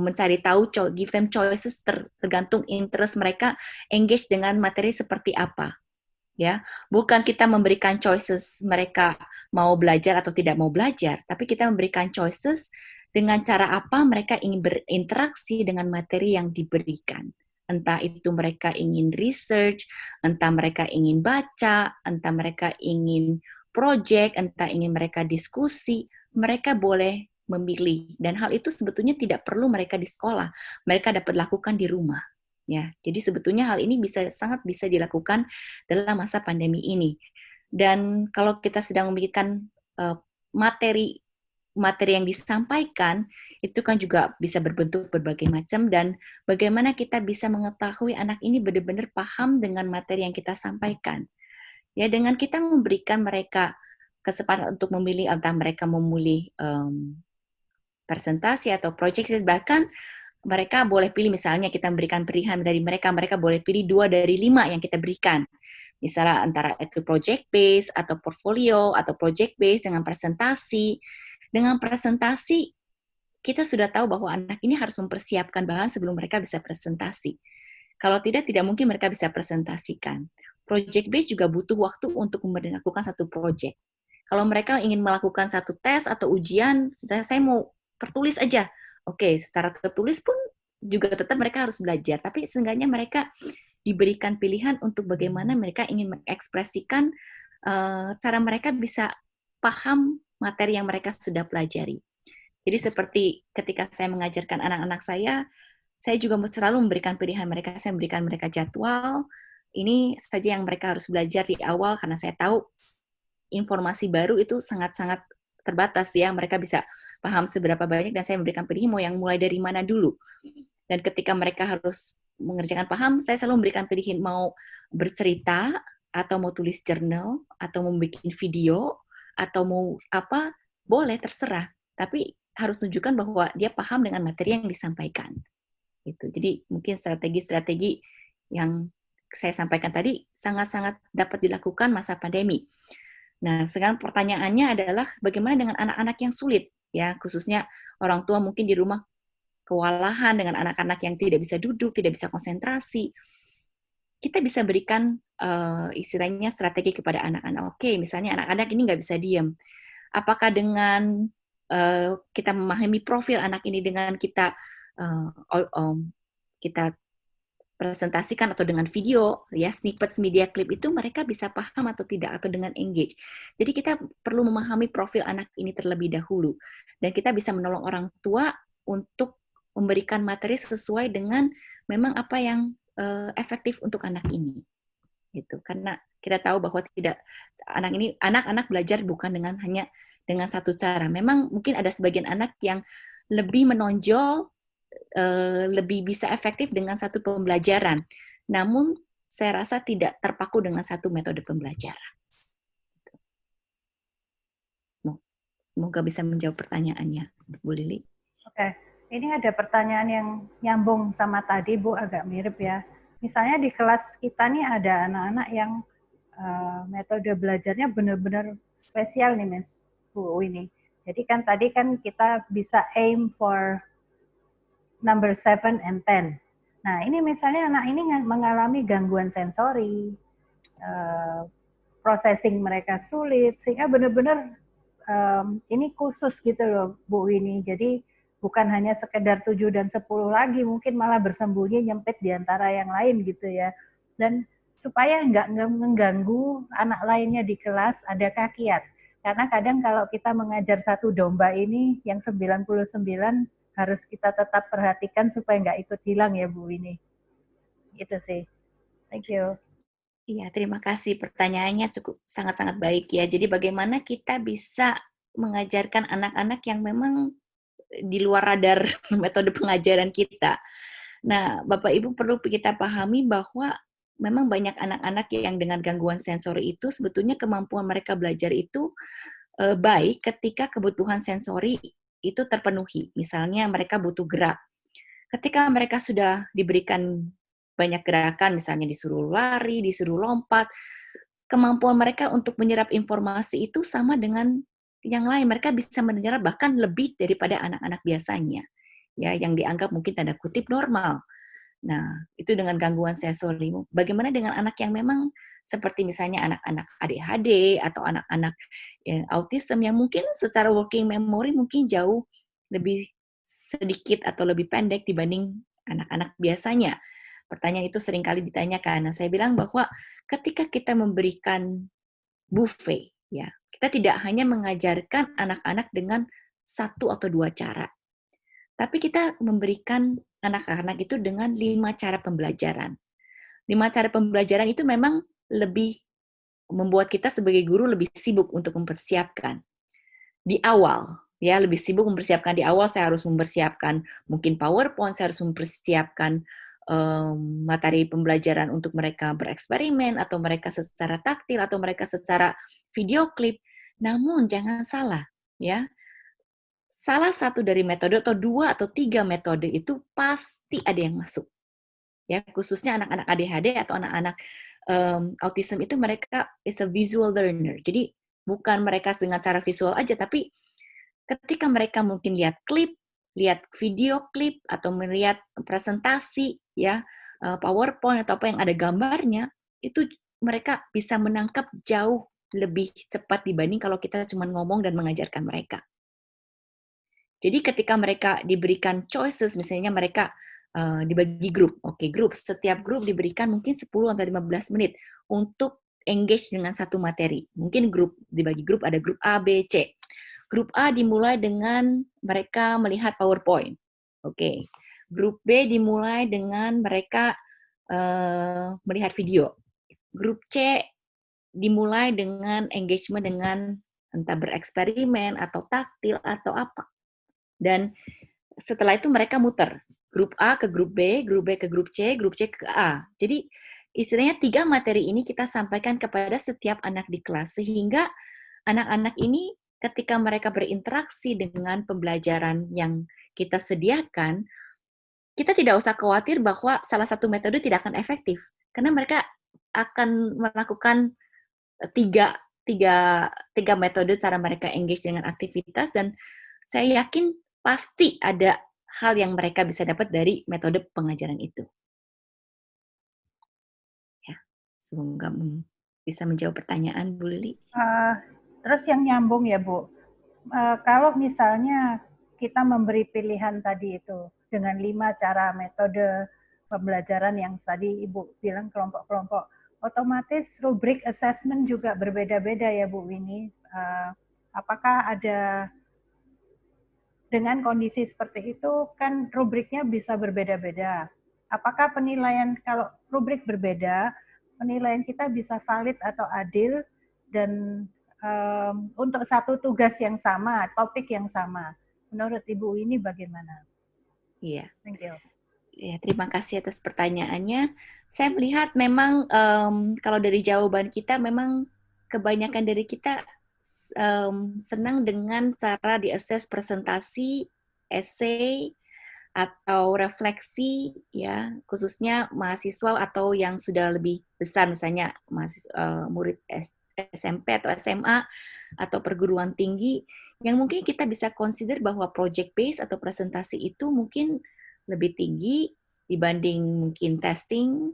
mencari tahu, give them choices tergantung interest mereka engage dengan materi seperti apa. Ya, bukan kita memberikan choices mereka mau belajar atau tidak mau belajar, tapi kita memberikan choices dengan cara apa mereka ingin berinteraksi dengan materi yang diberikan. Entah itu mereka ingin research, entah mereka ingin baca, entah mereka ingin project, entah ingin mereka diskusi, mereka boleh memilih. Dan hal itu sebetulnya tidak perlu mereka di sekolah, mereka dapat lakukan di rumah. Ya, jadi sebetulnya hal ini sangat bisa dilakukan dalam masa pandemi ini. Dan kalau kita sedang memikirkan materi yang disampaikan, itu kan juga bisa berbentuk berbagai macam, dan bagaimana kita bisa mengetahui anak ini benar-benar paham dengan materi yang kita sampaikan. Ya, dengan kita memberikan mereka kesempatan untuk memilih, entah mereka memilih presentasi atau project, bahkan mereka boleh pilih, misalnya kita memberikan pilihan dari mereka boleh pilih 2 dari 5 yang kita berikan. Misalnya antara itu project based atau portfolio atau project based dengan presentasi. Dengan presentasi kita sudah tahu bahwa anak ini harus mempersiapkan bahan sebelum mereka bisa presentasi. Kalau tidak mungkin mereka bisa presentasikan. Project based juga butuh waktu untuk melakukan satu project. Kalau mereka ingin melakukan satu tes atau ujian, saya mau tertulis aja. Oke, secara tertulis pun juga tetap mereka harus belajar, tapi seenggaknya mereka diberikan pilihan untuk bagaimana mereka ingin mengekspresikan cara mereka bisa paham materi yang mereka sudah pelajari. Jadi seperti ketika saya mengajarkan anak-anak saya juga selalu memberikan pilihan mereka, saya memberikan mereka jadwal, ini saja yang mereka harus belajar di awal, karena saya tahu informasi baru itu sangat-sangat terbatas ya, mereka bisa paham seberapa banyak, dan saya memberikan pilihan mau yang mulai dari mana dulu. Dan ketika mereka harus mengerjakan paham, saya selalu memberikan pilihan mau bercerita, atau mau tulis jurnal, atau mau bikin video, atau mau apa, boleh, terserah. Tapi harus tunjukkan bahwa dia paham dengan materi yang disampaikan. Gitu. Jadi mungkin strategi-strategi yang saya sampaikan tadi sangat-sangat dapat dilakukan masa pandemi. Nah, sekarang pertanyaannya adalah bagaimana dengan anak-anak yang sulit, ya, khususnya orang tua mungkin di rumah kewalahan dengan anak-anak yang tidak bisa duduk, tidak bisa konsentrasi. kita bisa berikan istilahnya strategi kepada anak-anak. Oke, misalnya anak-anak ini nggak bisa diam. Apakah dengan kita memahami profil anak ini dengan kita kita presentasikan atau dengan video ya snippets media clip itu mereka bisa paham atau tidak atau dengan engage. Jadi kita perlu memahami profil anak ini terlebih dahulu dan kita bisa menolong orang tua untuk memberikan materi sesuai dengan memang apa yang efektif untuk anak ini. Gitu. Karena kita tahu bahwa tidak anak-anak belajar bukan dengan hanya dengan satu cara. Memang mungkin ada sebagian anak yang lebih menonjol lebih bisa efektif dengan satu pembelajaran. Namun saya rasa tidak terpaku dengan satu metode pembelajaran. Semoga bisa menjawab pertanyaannya, Bu Lili. Oke, ini ada pertanyaan yang nyambung sama tadi, Bu, agak mirip ya. Misalnya di kelas kita nih ada anak-anak yang metode belajarnya benar-benar spesial nih, Mas, Bu ini. Jadi kan tadi kan kita bisa aim for number 7 and 10. Nah, ini misalnya anak ini mengalami gangguan sensori, processing mereka sulit, sehingga benar-benar ini khusus gitu loh, Bu Winnie. Jadi bukan hanya sekedar 7 dan 10 lagi, mungkin malah bersembunyi nyempit di antara yang lain gitu ya. Dan supaya nggak mengganggu anak lainnya di kelas, ada kakiat. Karena kadang kalau kita mengajar satu domba ini, yang 99 harus kita tetap perhatikan supaya nggak ikut hilang ya Bu Winnie. Gitu sih. Thank you. Iya, terima kasih. Pertanyaannya cukup sangat-sangat baik ya. Jadi bagaimana kita bisa mengajarkan anak-anak yang memang di luar radar metode pengajaran kita. Nah, Bapak Ibu perlu kita pahami bahwa memang banyak anak-anak yang dengan gangguan sensori itu sebetulnya kemampuan mereka belajar itu baik ketika kebutuhan sensori itu terpenuhi. Misalnya mereka butuh gerak. Ketika mereka sudah diberikan banyak gerakan, misalnya disuruh lari, disuruh lompat, kemampuan mereka untuk menyerap informasi itu sama dengan yang lain. Mereka bisa menyerap bahkan lebih daripada anak-anak biasanya, ya, yang dianggap mungkin tanda kutip normal. Nah, itu dengan gangguan sensori. Bagaimana dengan anak yang memang seperti misalnya anak-anak ADHD atau anak-anak yang autism yang mungkin secara working memory mungkin jauh lebih sedikit atau lebih pendek dibanding anak-anak biasanya. Pertanyaan itu seringkali ditanyakan. Nah, saya bilang bahwa ketika kita memberikan buffet, ya, kita tidak hanya mengajarkan anak-anak dengan satu atau dua cara, tapi kita memberikan anak-anak itu dengan 5 cara pembelajaran. 5 cara pembelajaran itu memang lebih membuat kita sebagai guru lebih sibuk untuk mempersiapkan di awal. Ya, lebih sibuk mempersiapkan di awal, saya harus mempersiapkan mungkin PowerPoint, saya harus mempersiapkan materi pembelajaran untuk mereka bereksperimen, atau mereka secara taktil, atau mereka secara video klip. Namun jangan salah, ya. Salah satu dari metode atau 2 atau 3 metode itu pasti ada yang masuk. Ya, khususnya anak-anak ADHD atau anak-anak autism itu mereka is a visual learner. Jadi bukan mereka dengan cara visual aja, tapi ketika mereka mungkin lihat klip, lihat video klip, atau melihat presentasi, ya, PowerPoint atau apa yang ada gambarnya, itu mereka bisa menangkap jauh lebih cepat dibanding kalau kita cuma ngomong dan mengajarkan mereka. Jadi ketika mereka diberikan choices, misalnya mereka dibagi grup, oke, grup, setiap grup diberikan mungkin 10-15 menit untuk engage dengan satu materi. Mungkin grup dibagi grup, ada grup A, B, C. Grup A dimulai dengan mereka melihat PowerPoint. Oke. Grup B dimulai dengan mereka melihat video. Grup C dimulai dengan engagement dengan entah bereksperimen atau taktil atau apa. Dan setelah itu mereka muter. Grup A ke grup B ke grup C ke A. Jadi istilahnya 3 materi ini kita sampaikan kepada setiap anak di kelas sehingga anak-anak ini ketika mereka berinteraksi dengan pembelajaran yang kita sediakan, kita tidak usah khawatir bahwa salah satu metode tidak akan efektif. Karena mereka akan melakukan tiga metode cara mereka engage dengan aktivitas, dan saya yakin pasti ada hal yang mereka bisa dapat dari metode pengajaran itu. Semoga bisa menjawab pertanyaan Bu Lili. Terus yang nyambung ya Bu, kalau misalnya kita memberi pilihan tadi itu dengan 5 cara metode pembelajaran yang tadi Ibu bilang kelompok-kelompok, otomatis rubrik assessment juga berbeda-beda ya Bu Winnie. Apakah ada dengan kondisi seperti itu kan rubriknya bisa berbeda-beda. Apakah penilaian kalau rubrik berbeda, penilaian kita bisa valid atau adil dan untuk satu tugas yang sama, topik yang sama. Menurut Ibu ini bagaimana? Iya. Thank you. Ya, terima kasih atas pertanyaannya. Saya melihat memang kalau dari jawaban kita memang kebanyakan dari kita senang dengan cara di-assess presentasi, essay, atau refleksi, ya khususnya mahasiswa atau yang sudah lebih besar, misalnya murid SMP atau SMA atau perguruan tinggi, yang mungkin kita bisa consider bahwa project based atau presentasi itu mungkin lebih tinggi dibanding mungkin testing.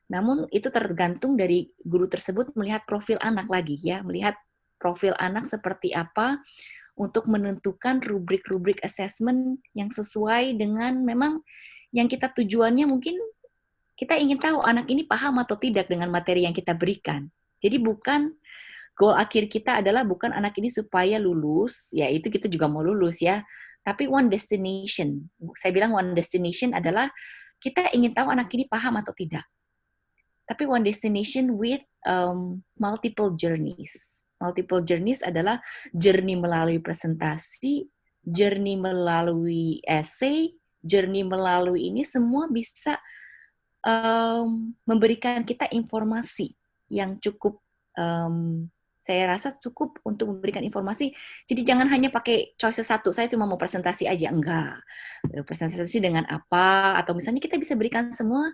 Namun itu tergantung dari guru tersebut melihat profil anak lagi ya, melihat profil anak seperti apa untuk menentukan rubrik-rubrik assessment yang sesuai dengan memang yang kita tujuannya mungkin kita ingin tahu anak ini paham atau tidak dengan materi yang kita berikan. Jadi bukan goal akhir kita adalah bukan anak ini supaya lulus, ya itu kita juga mau lulus ya, tapi one destination. Saya bilang one destination adalah kita ingin tahu anak ini paham atau tidak. Tapi one destination with multiple journeys. Multiple journeys adalah journey melalui presentasi, journey melalui essay, journey melalui ini semua bisa memberikan kita informasi yang cukup, saya rasa cukup untuk memberikan informasi. Jadi jangan hanya pakai choice satu, saya cuma mau presentasi aja, enggak. Presentasi dengan apa, atau misalnya kita bisa berikan semua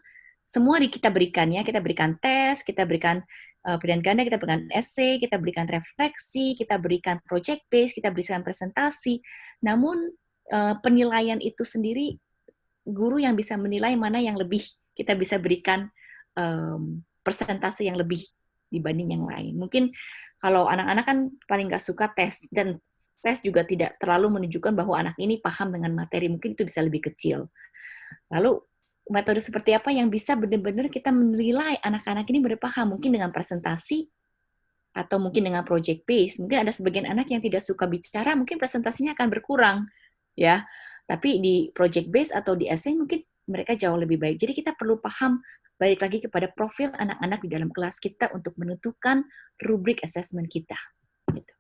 kita berikan ya, kita berikan tes, kita berikan pilihan ganda, kita berikan essay, kita berikan refleksi, kita berikan project base, kita berikan presentasi. Namun penilaian itu sendiri guru yang bisa menilai mana yang lebih kita bisa berikan persentase yang lebih dibanding yang lain. Mungkin kalau anak-anak kan paling nggak suka tes, dan tes juga tidak terlalu menunjukkan bahwa anak ini paham dengan materi, mungkin itu bisa lebih kecil. Lalu metode seperti apa yang bisa benar-benar kita menilai anak-anak ini benar paham, mungkin dengan presentasi atau mungkin dengan project base. Mungkin ada sebagian anak yang tidak suka bicara, mungkin presentasinya akan berkurang ya. Tapi di project base atau di essay mungkin mereka jauh lebih baik. Jadi kita perlu paham, balik lagi kepada profil anak-anak di dalam kelas kita untuk menentukan rubrik assessment kita. Gitu.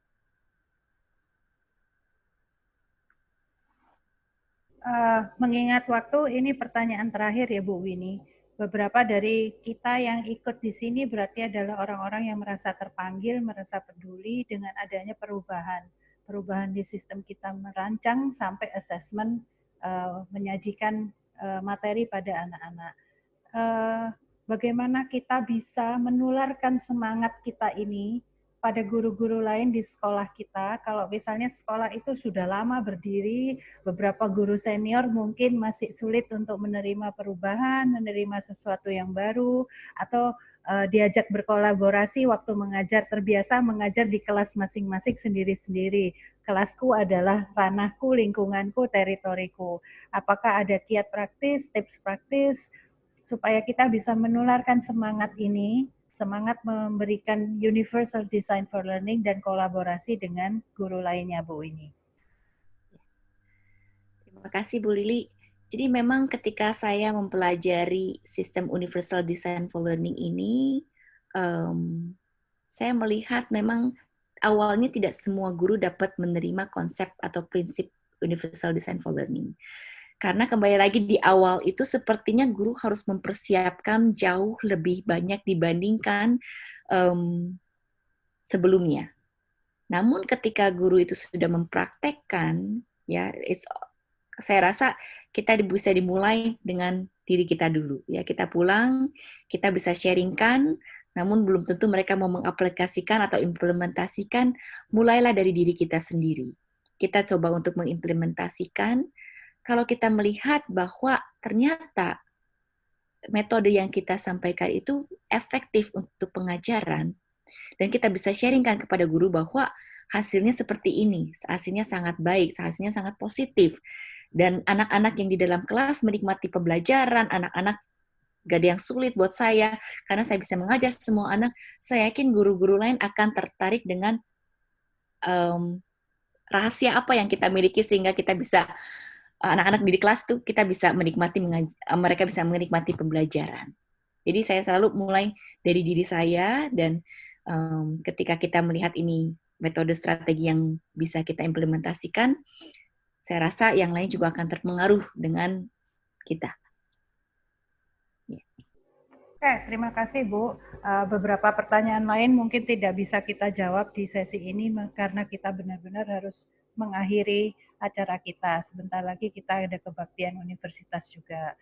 Mengingat waktu, ini pertanyaan terakhir ya Bu Winnie. Beberapa dari kita yang ikut di sini berarti adalah orang-orang yang merasa terpanggil, merasa peduli dengan adanya perubahan di sistem kita merancang sampai assessment, menyajikan materi pada anak-anak. Bagaimana kita bisa menularkan semangat kita ini pada guru-guru lain di sekolah kita. Kalau misalnya sekolah itu sudah lama berdiri, beberapa guru senior mungkin masih sulit untuk menerima perubahan, menerima sesuatu yang baru, atau diajak berkolaborasi waktu mengajar, terbiasa mengajar di kelas masing-masing sendiri-sendiri. Kelasku adalah ranahku, lingkunganku, teritoriku. Apakah ada kiat praktis, tips praktis, supaya kita bisa menularkan semangat ini, semangat memberikan universal design for learning dan kolaborasi dengan guru lainnya, Bu ini. Terima kasih Bu Lili. Jadi memang ketika saya mempelajari sistem universal design for learning ini, saya melihat memang awalnya tidak semua guru dapat menerima konsep atau prinsip universal design for learning. Karena kembali lagi di awal itu sepertinya guru harus mempersiapkan jauh lebih banyak dibandingkan sebelumnya. Namun ketika guru itu sudah mempraktekkan, ya, saya rasa kita bisa dimulai dengan diri kita dulu. Ya, kita pulang, kita bisa sharingkan, namun belum tentu mereka mau mengaplikasikan atau implementasikan. Mulailah dari diri kita sendiri. Kita coba untuk mengimplementasikan. Kalau kita melihat bahwa ternyata metode yang kita sampaikan itu efektif untuk pengajaran, dan kita bisa sharingkan kepada guru bahwa hasilnya seperti ini, hasilnya sangat baik, hasilnya sangat positif. Dan anak-anak yang di dalam kelas menikmati pembelajaran, anak-anak gak ada yang sulit buat saya, karena saya bisa mengajar semua anak. Saya yakin guru-guru lain akan tertarik dengan rahasia apa yang kita miliki, sehingga kita bisa, anak-anak di kelas tuh kita bisa menikmati, mereka bisa menikmati pembelajaran. Jadi saya selalu mulai dari diri saya, dan ketika kita melihat ini metode strategi yang bisa kita implementasikan, saya rasa yang lain juga akan terpengaruh dengan kita. Oke, terima kasih Bu. Beberapa pertanyaan lain mungkin tidak bisa kita jawab di sesi ini karena kita benar-benar harus mengakhiri acara kita. Sebentar lagi kita ada kebaktian universitas juga.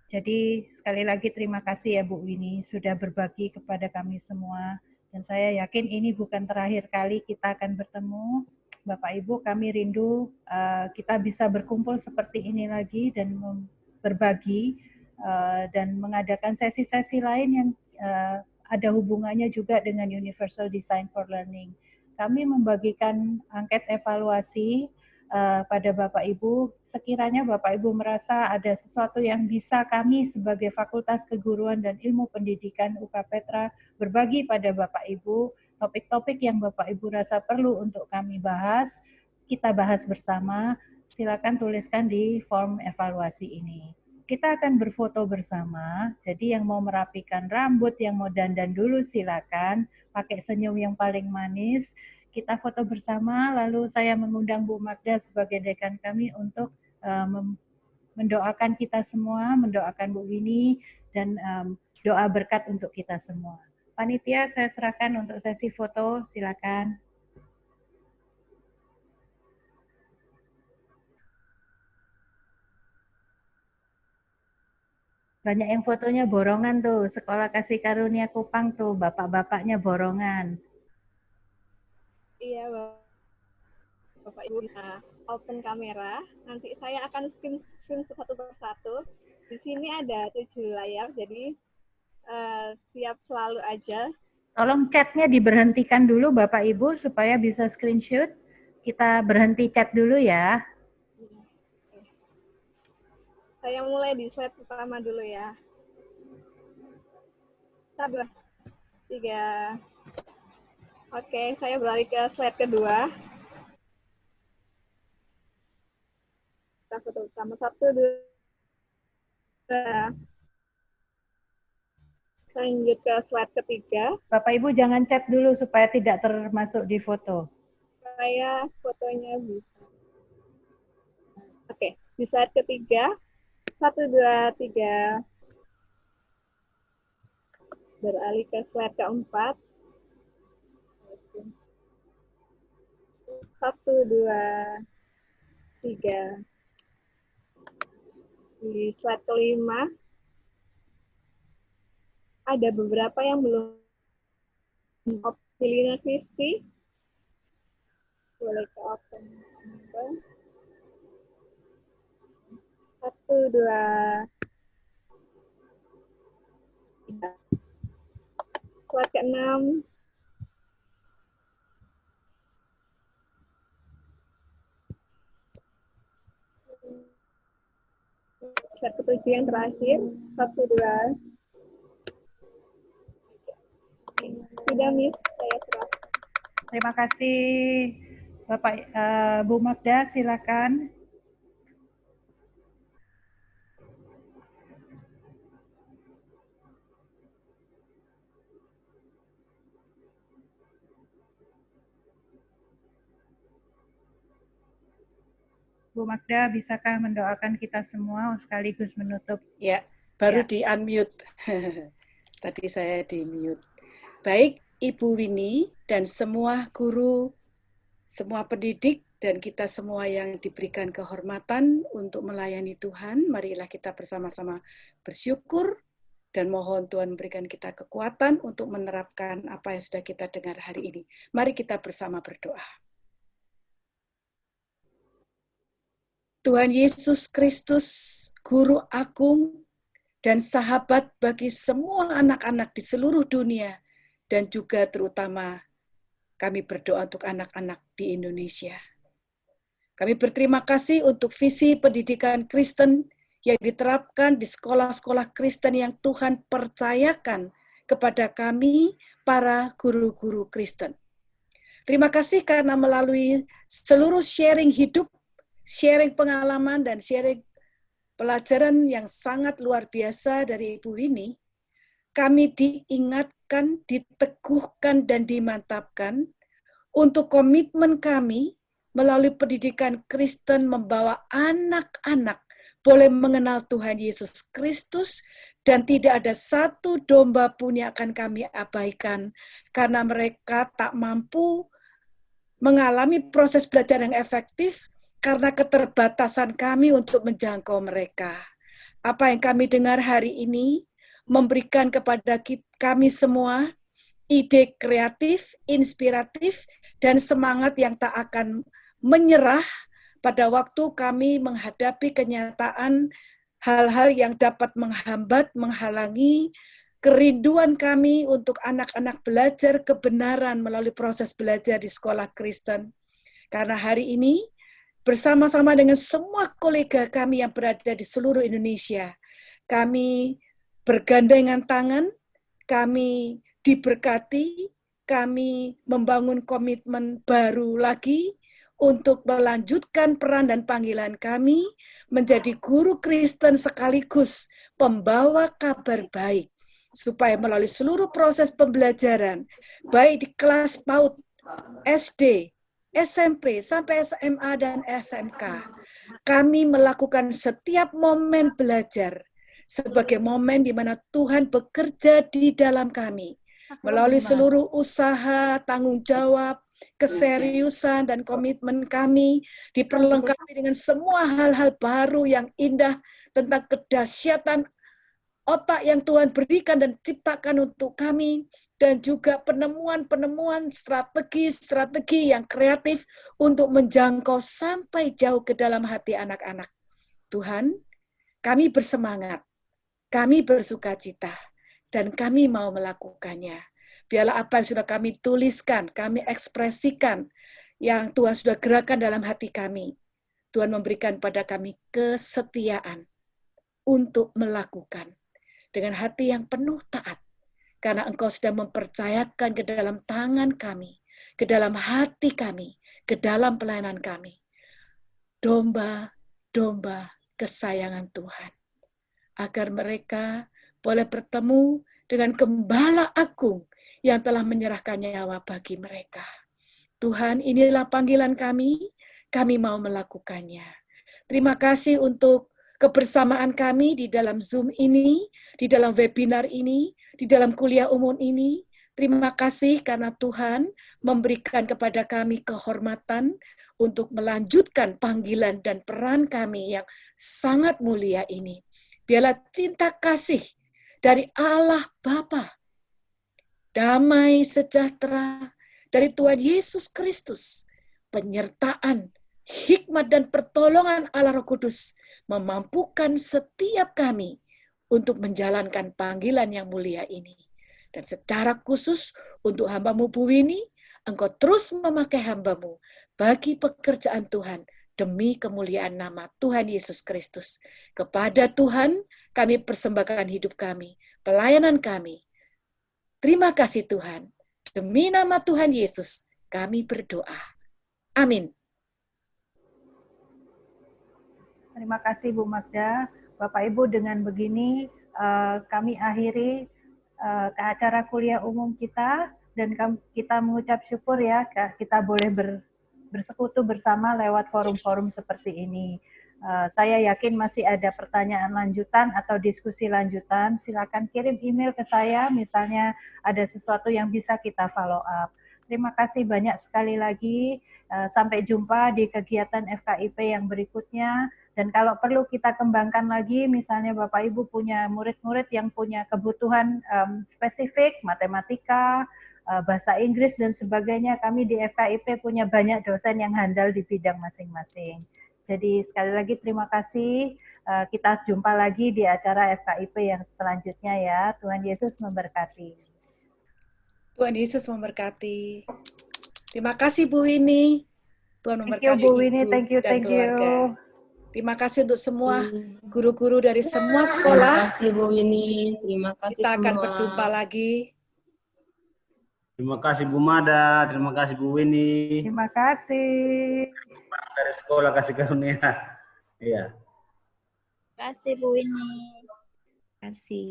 Jadi sekali lagi terima kasih ya Bu Winnie sudah berbagi kepada kami semua. Dan saya yakin ini bukan terakhir kali kita akan bertemu. Bapak Ibu, kami rindu kita bisa berkumpul seperti ini lagi dan berbagi dan mengadakan sesi-sesi lain yang ada hubungannya juga dengan Universal Design for Learning. Kami membagikan angket evaluasi pada Bapak Ibu. Sekiranya Bapak Ibu merasa ada sesuatu yang bisa kami sebagai Fakultas Keguruan dan Ilmu Pendidikan UK Petra berbagi pada Bapak Ibu, topik-topik yang Bapak Ibu rasa perlu untuk kami bahas, kita bahas bersama, silakan tuliskan di form evaluasi ini. Kita akan berfoto bersama, jadi yang mau merapikan rambut, yang mau dandan dulu silakan, pakai senyum yang paling manis, kita foto bersama, lalu saya mengundang Bu Magda sebagai dekan kami untuk mendoakan kita semua, mendoakan Bu Winnie, dan doa berkat untuk kita semua. Panitia, saya serahkan untuk sesi foto, silakan. Banyak yang fotonya borongan tuh, Sekolah Kasih Karunia Kupang tuh, bapak-bapaknya borongan. Iya, Bapak Ibu bisa open kamera. Nanti saya akan screen satu persatu. Di sini ada 7 layar, jadi siap selalu aja. Tolong chatnya diberhentikan dulu Bapak Ibu supaya bisa screenshot. Kita berhenti chat dulu ya. Saya mulai di slide pertama dulu ya. 1, 2, 3. Oke, saya beralih ke slide kedua. Kita foto bersama. 1, 2. Lanjut ke slide ketiga. Bapak Ibu jangan chat dulu supaya tidak termasuk di foto. Saya fotonya bisa. Oke, di slide ketiga. 1, 2, 3. Beralih ke slide keempat. 1, 2, 3. Di slide kelima, ada beberapa yang belum Celina Christy. Boleh ke open. 1, 2, 3. Slide ke-6. Slide ke-7 yang terakhir. 1, 2. Sudah, Miss. Saya serah. Terima kasih Bapak Bu Magda, silakan. Bu Magda, bisakah mendoakan kita semua sekaligus menutup? Ya, baru di unmute. Tadi saya di mute. Baik, Ibu Winnie dan semua guru, semua pendidik, dan kita semua yang diberikan kehormatan untuk melayani Tuhan, marilah kita bersama-sama bersyukur dan mohon Tuhan memberikan kita kekuatan untuk menerapkan apa yang sudah kita dengar hari ini. Mari kita bersama berdoa. Tuhan Yesus Kristus, Guru Agung, dan sahabat bagi semua anak-anak di seluruh dunia, dan juga terutama kami berdoa untuk anak-anak di Indonesia. Kami berterima kasih untuk visi pendidikan Kristen yang diterapkan di sekolah-sekolah Kristen yang Tuhan percayakan kepada kami, para guru-guru Kristen. Terima kasih karena melalui seluruh sharing hidup, sharing pengalaman, dan sharing pelajaran yang sangat luar biasa dari Ibu Rini, kami diingatkan, diteguhkan, dan dimantapkan untuk komitmen kami melalui pendidikan Kristen membawa anak-anak boleh mengenal Tuhan Yesus Kristus, dan tidak ada satu domba pun yang akan kami abaikan karena mereka tak mampu mengalami proses belajar yang efektif karena keterbatasan kami untuk menjangkau mereka. Apa yang kami dengar hari ini memberikan kepada kami semua ide kreatif, inspiratif, dan semangat yang tak akan menyerah pada waktu kami menghadapi kenyataan hal-hal yang dapat menghambat, menghalangi kerinduan kami untuk anak-anak belajar kebenaran melalui proses belajar di sekolah Kristen. Karena hari ini, bersama-sama dengan semua kolega kami yang berada di seluruh Indonesia, kami bergandengan tangan, kami diberkati, kami membangun komitmen baru lagi untuk melanjutkan peran dan panggilan kami menjadi guru Kristen sekaligus pembawa kabar baik, supaya melalui seluruh proses pembelajaran, baik di kelas PAUD, SD, SMP, sampai SMA dan SMK, kami melakukan setiap momen belajar sebagai momen di mana Tuhan bekerja di dalam kami, melalui seluruh usaha, tanggung jawab, keseriusan, dan komitmen kami, diperlengkapi dengan semua hal-hal baru yang indah tentang kedahsyatan otak yang Tuhan berikan dan ciptakan untuk kami, dan juga penemuan-penemuan strategi-strategi yang kreatif untuk menjangkau sampai jauh ke dalam hati anak-anak. Tuhan, kami bersemangat, kami bersukacita, dan kami mau melakukannya. Biarlah apa yang sudah kami tuliskan, kami ekspresikan, yang Tuhan sudah gerakan dalam hati kami. Tuhan memberikan pada kami kesetiaan untuk melakukan dengan hati yang penuh taat, karena Engkau sudah mempercayakan ke dalam tangan kami, ke dalam hati kami, ke dalam pelayanan kami, domba-domba kesayangan Tuhan, agar mereka boleh bertemu dengan Gembala Agung yang telah menyerahkan nyawa bagi mereka. Tuhan, inilah panggilan kami mau melakukannya. Terima kasih untuk kebersamaan kami di dalam Zoom ini, di dalam webinar ini, di dalam kuliah umum ini. Terima kasih karena Tuhan memberikan kepada kami kehormatan untuk melanjutkan panggilan dan peran kami yang sangat mulia ini. Biarlah cinta kasih dari Allah Bapa, damai sejahtera dari Tuhan Yesus Kristus, penyertaan, hikmat dan pertolongan Allah Roh Kudus memampukan setiap kami untuk menjalankan panggilan yang mulia ini. Dan secara khusus untuk hamba-Mu Bu Wini, Engkau terus memakai hamba-Mu bagi pekerjaan Tuhan demi kemuliaan nama Tuhan Yesus Kristus. Kepada Tuhan kami persembahkan hidup kami, pelayanan kami. Terima kasih Tuhan. Demi nama Tuhan Yesus kami berdoa. Amin. Terima kasih Bu Magda. Bapak Ibu, dengan begini kami akhiri ke acara kuliah umum kita, dan kita mengucap syukur ya kita boleh bersekutu bersama lewat forum-forum seperti ini. Saya yakin masih ada pertanyaan lanjutan atau diskusi lanjutan, silakan kirim email ke saya, misalnya ada sesuatu yang bisa kita follow up. Terima kasih banyak sekali lagi, sampai jumpa di kegiatan FKIP yang berikutnya. Dan kalau perlu kita kembangkan lagi, misalnya Bapak Ibu punya murid-murid yang punya kebutuhan spesifik, matematika, bahasa Inggris dan sebagainya, kami di FKIP punya banyak dosen yang handal di bidang masing-masing. Jadi sekali lagi terima kasih. Kita jumpa lagi di acara FKIP yang selanjutnya ya. Tuhan Yesus memberkati. Tuhan Yesus memberkati. Terima kasih Bu Winnie. Tuhan Thank you memberkati Bu Winnie, Ibu thank you, dan thank keluarga. you. Terima kasih untuk semua guru-guru dari semua Terima sekolah. kasih Bu Winnie, terima kasih Kita akan semua. berjumpa lagi. Terima kasih Bu Mada, terima kasih Bu Winnie Terima kasih. dari sekolah kasih karunia. Iya. Terima kasih Bu Winnie. Terima kasih.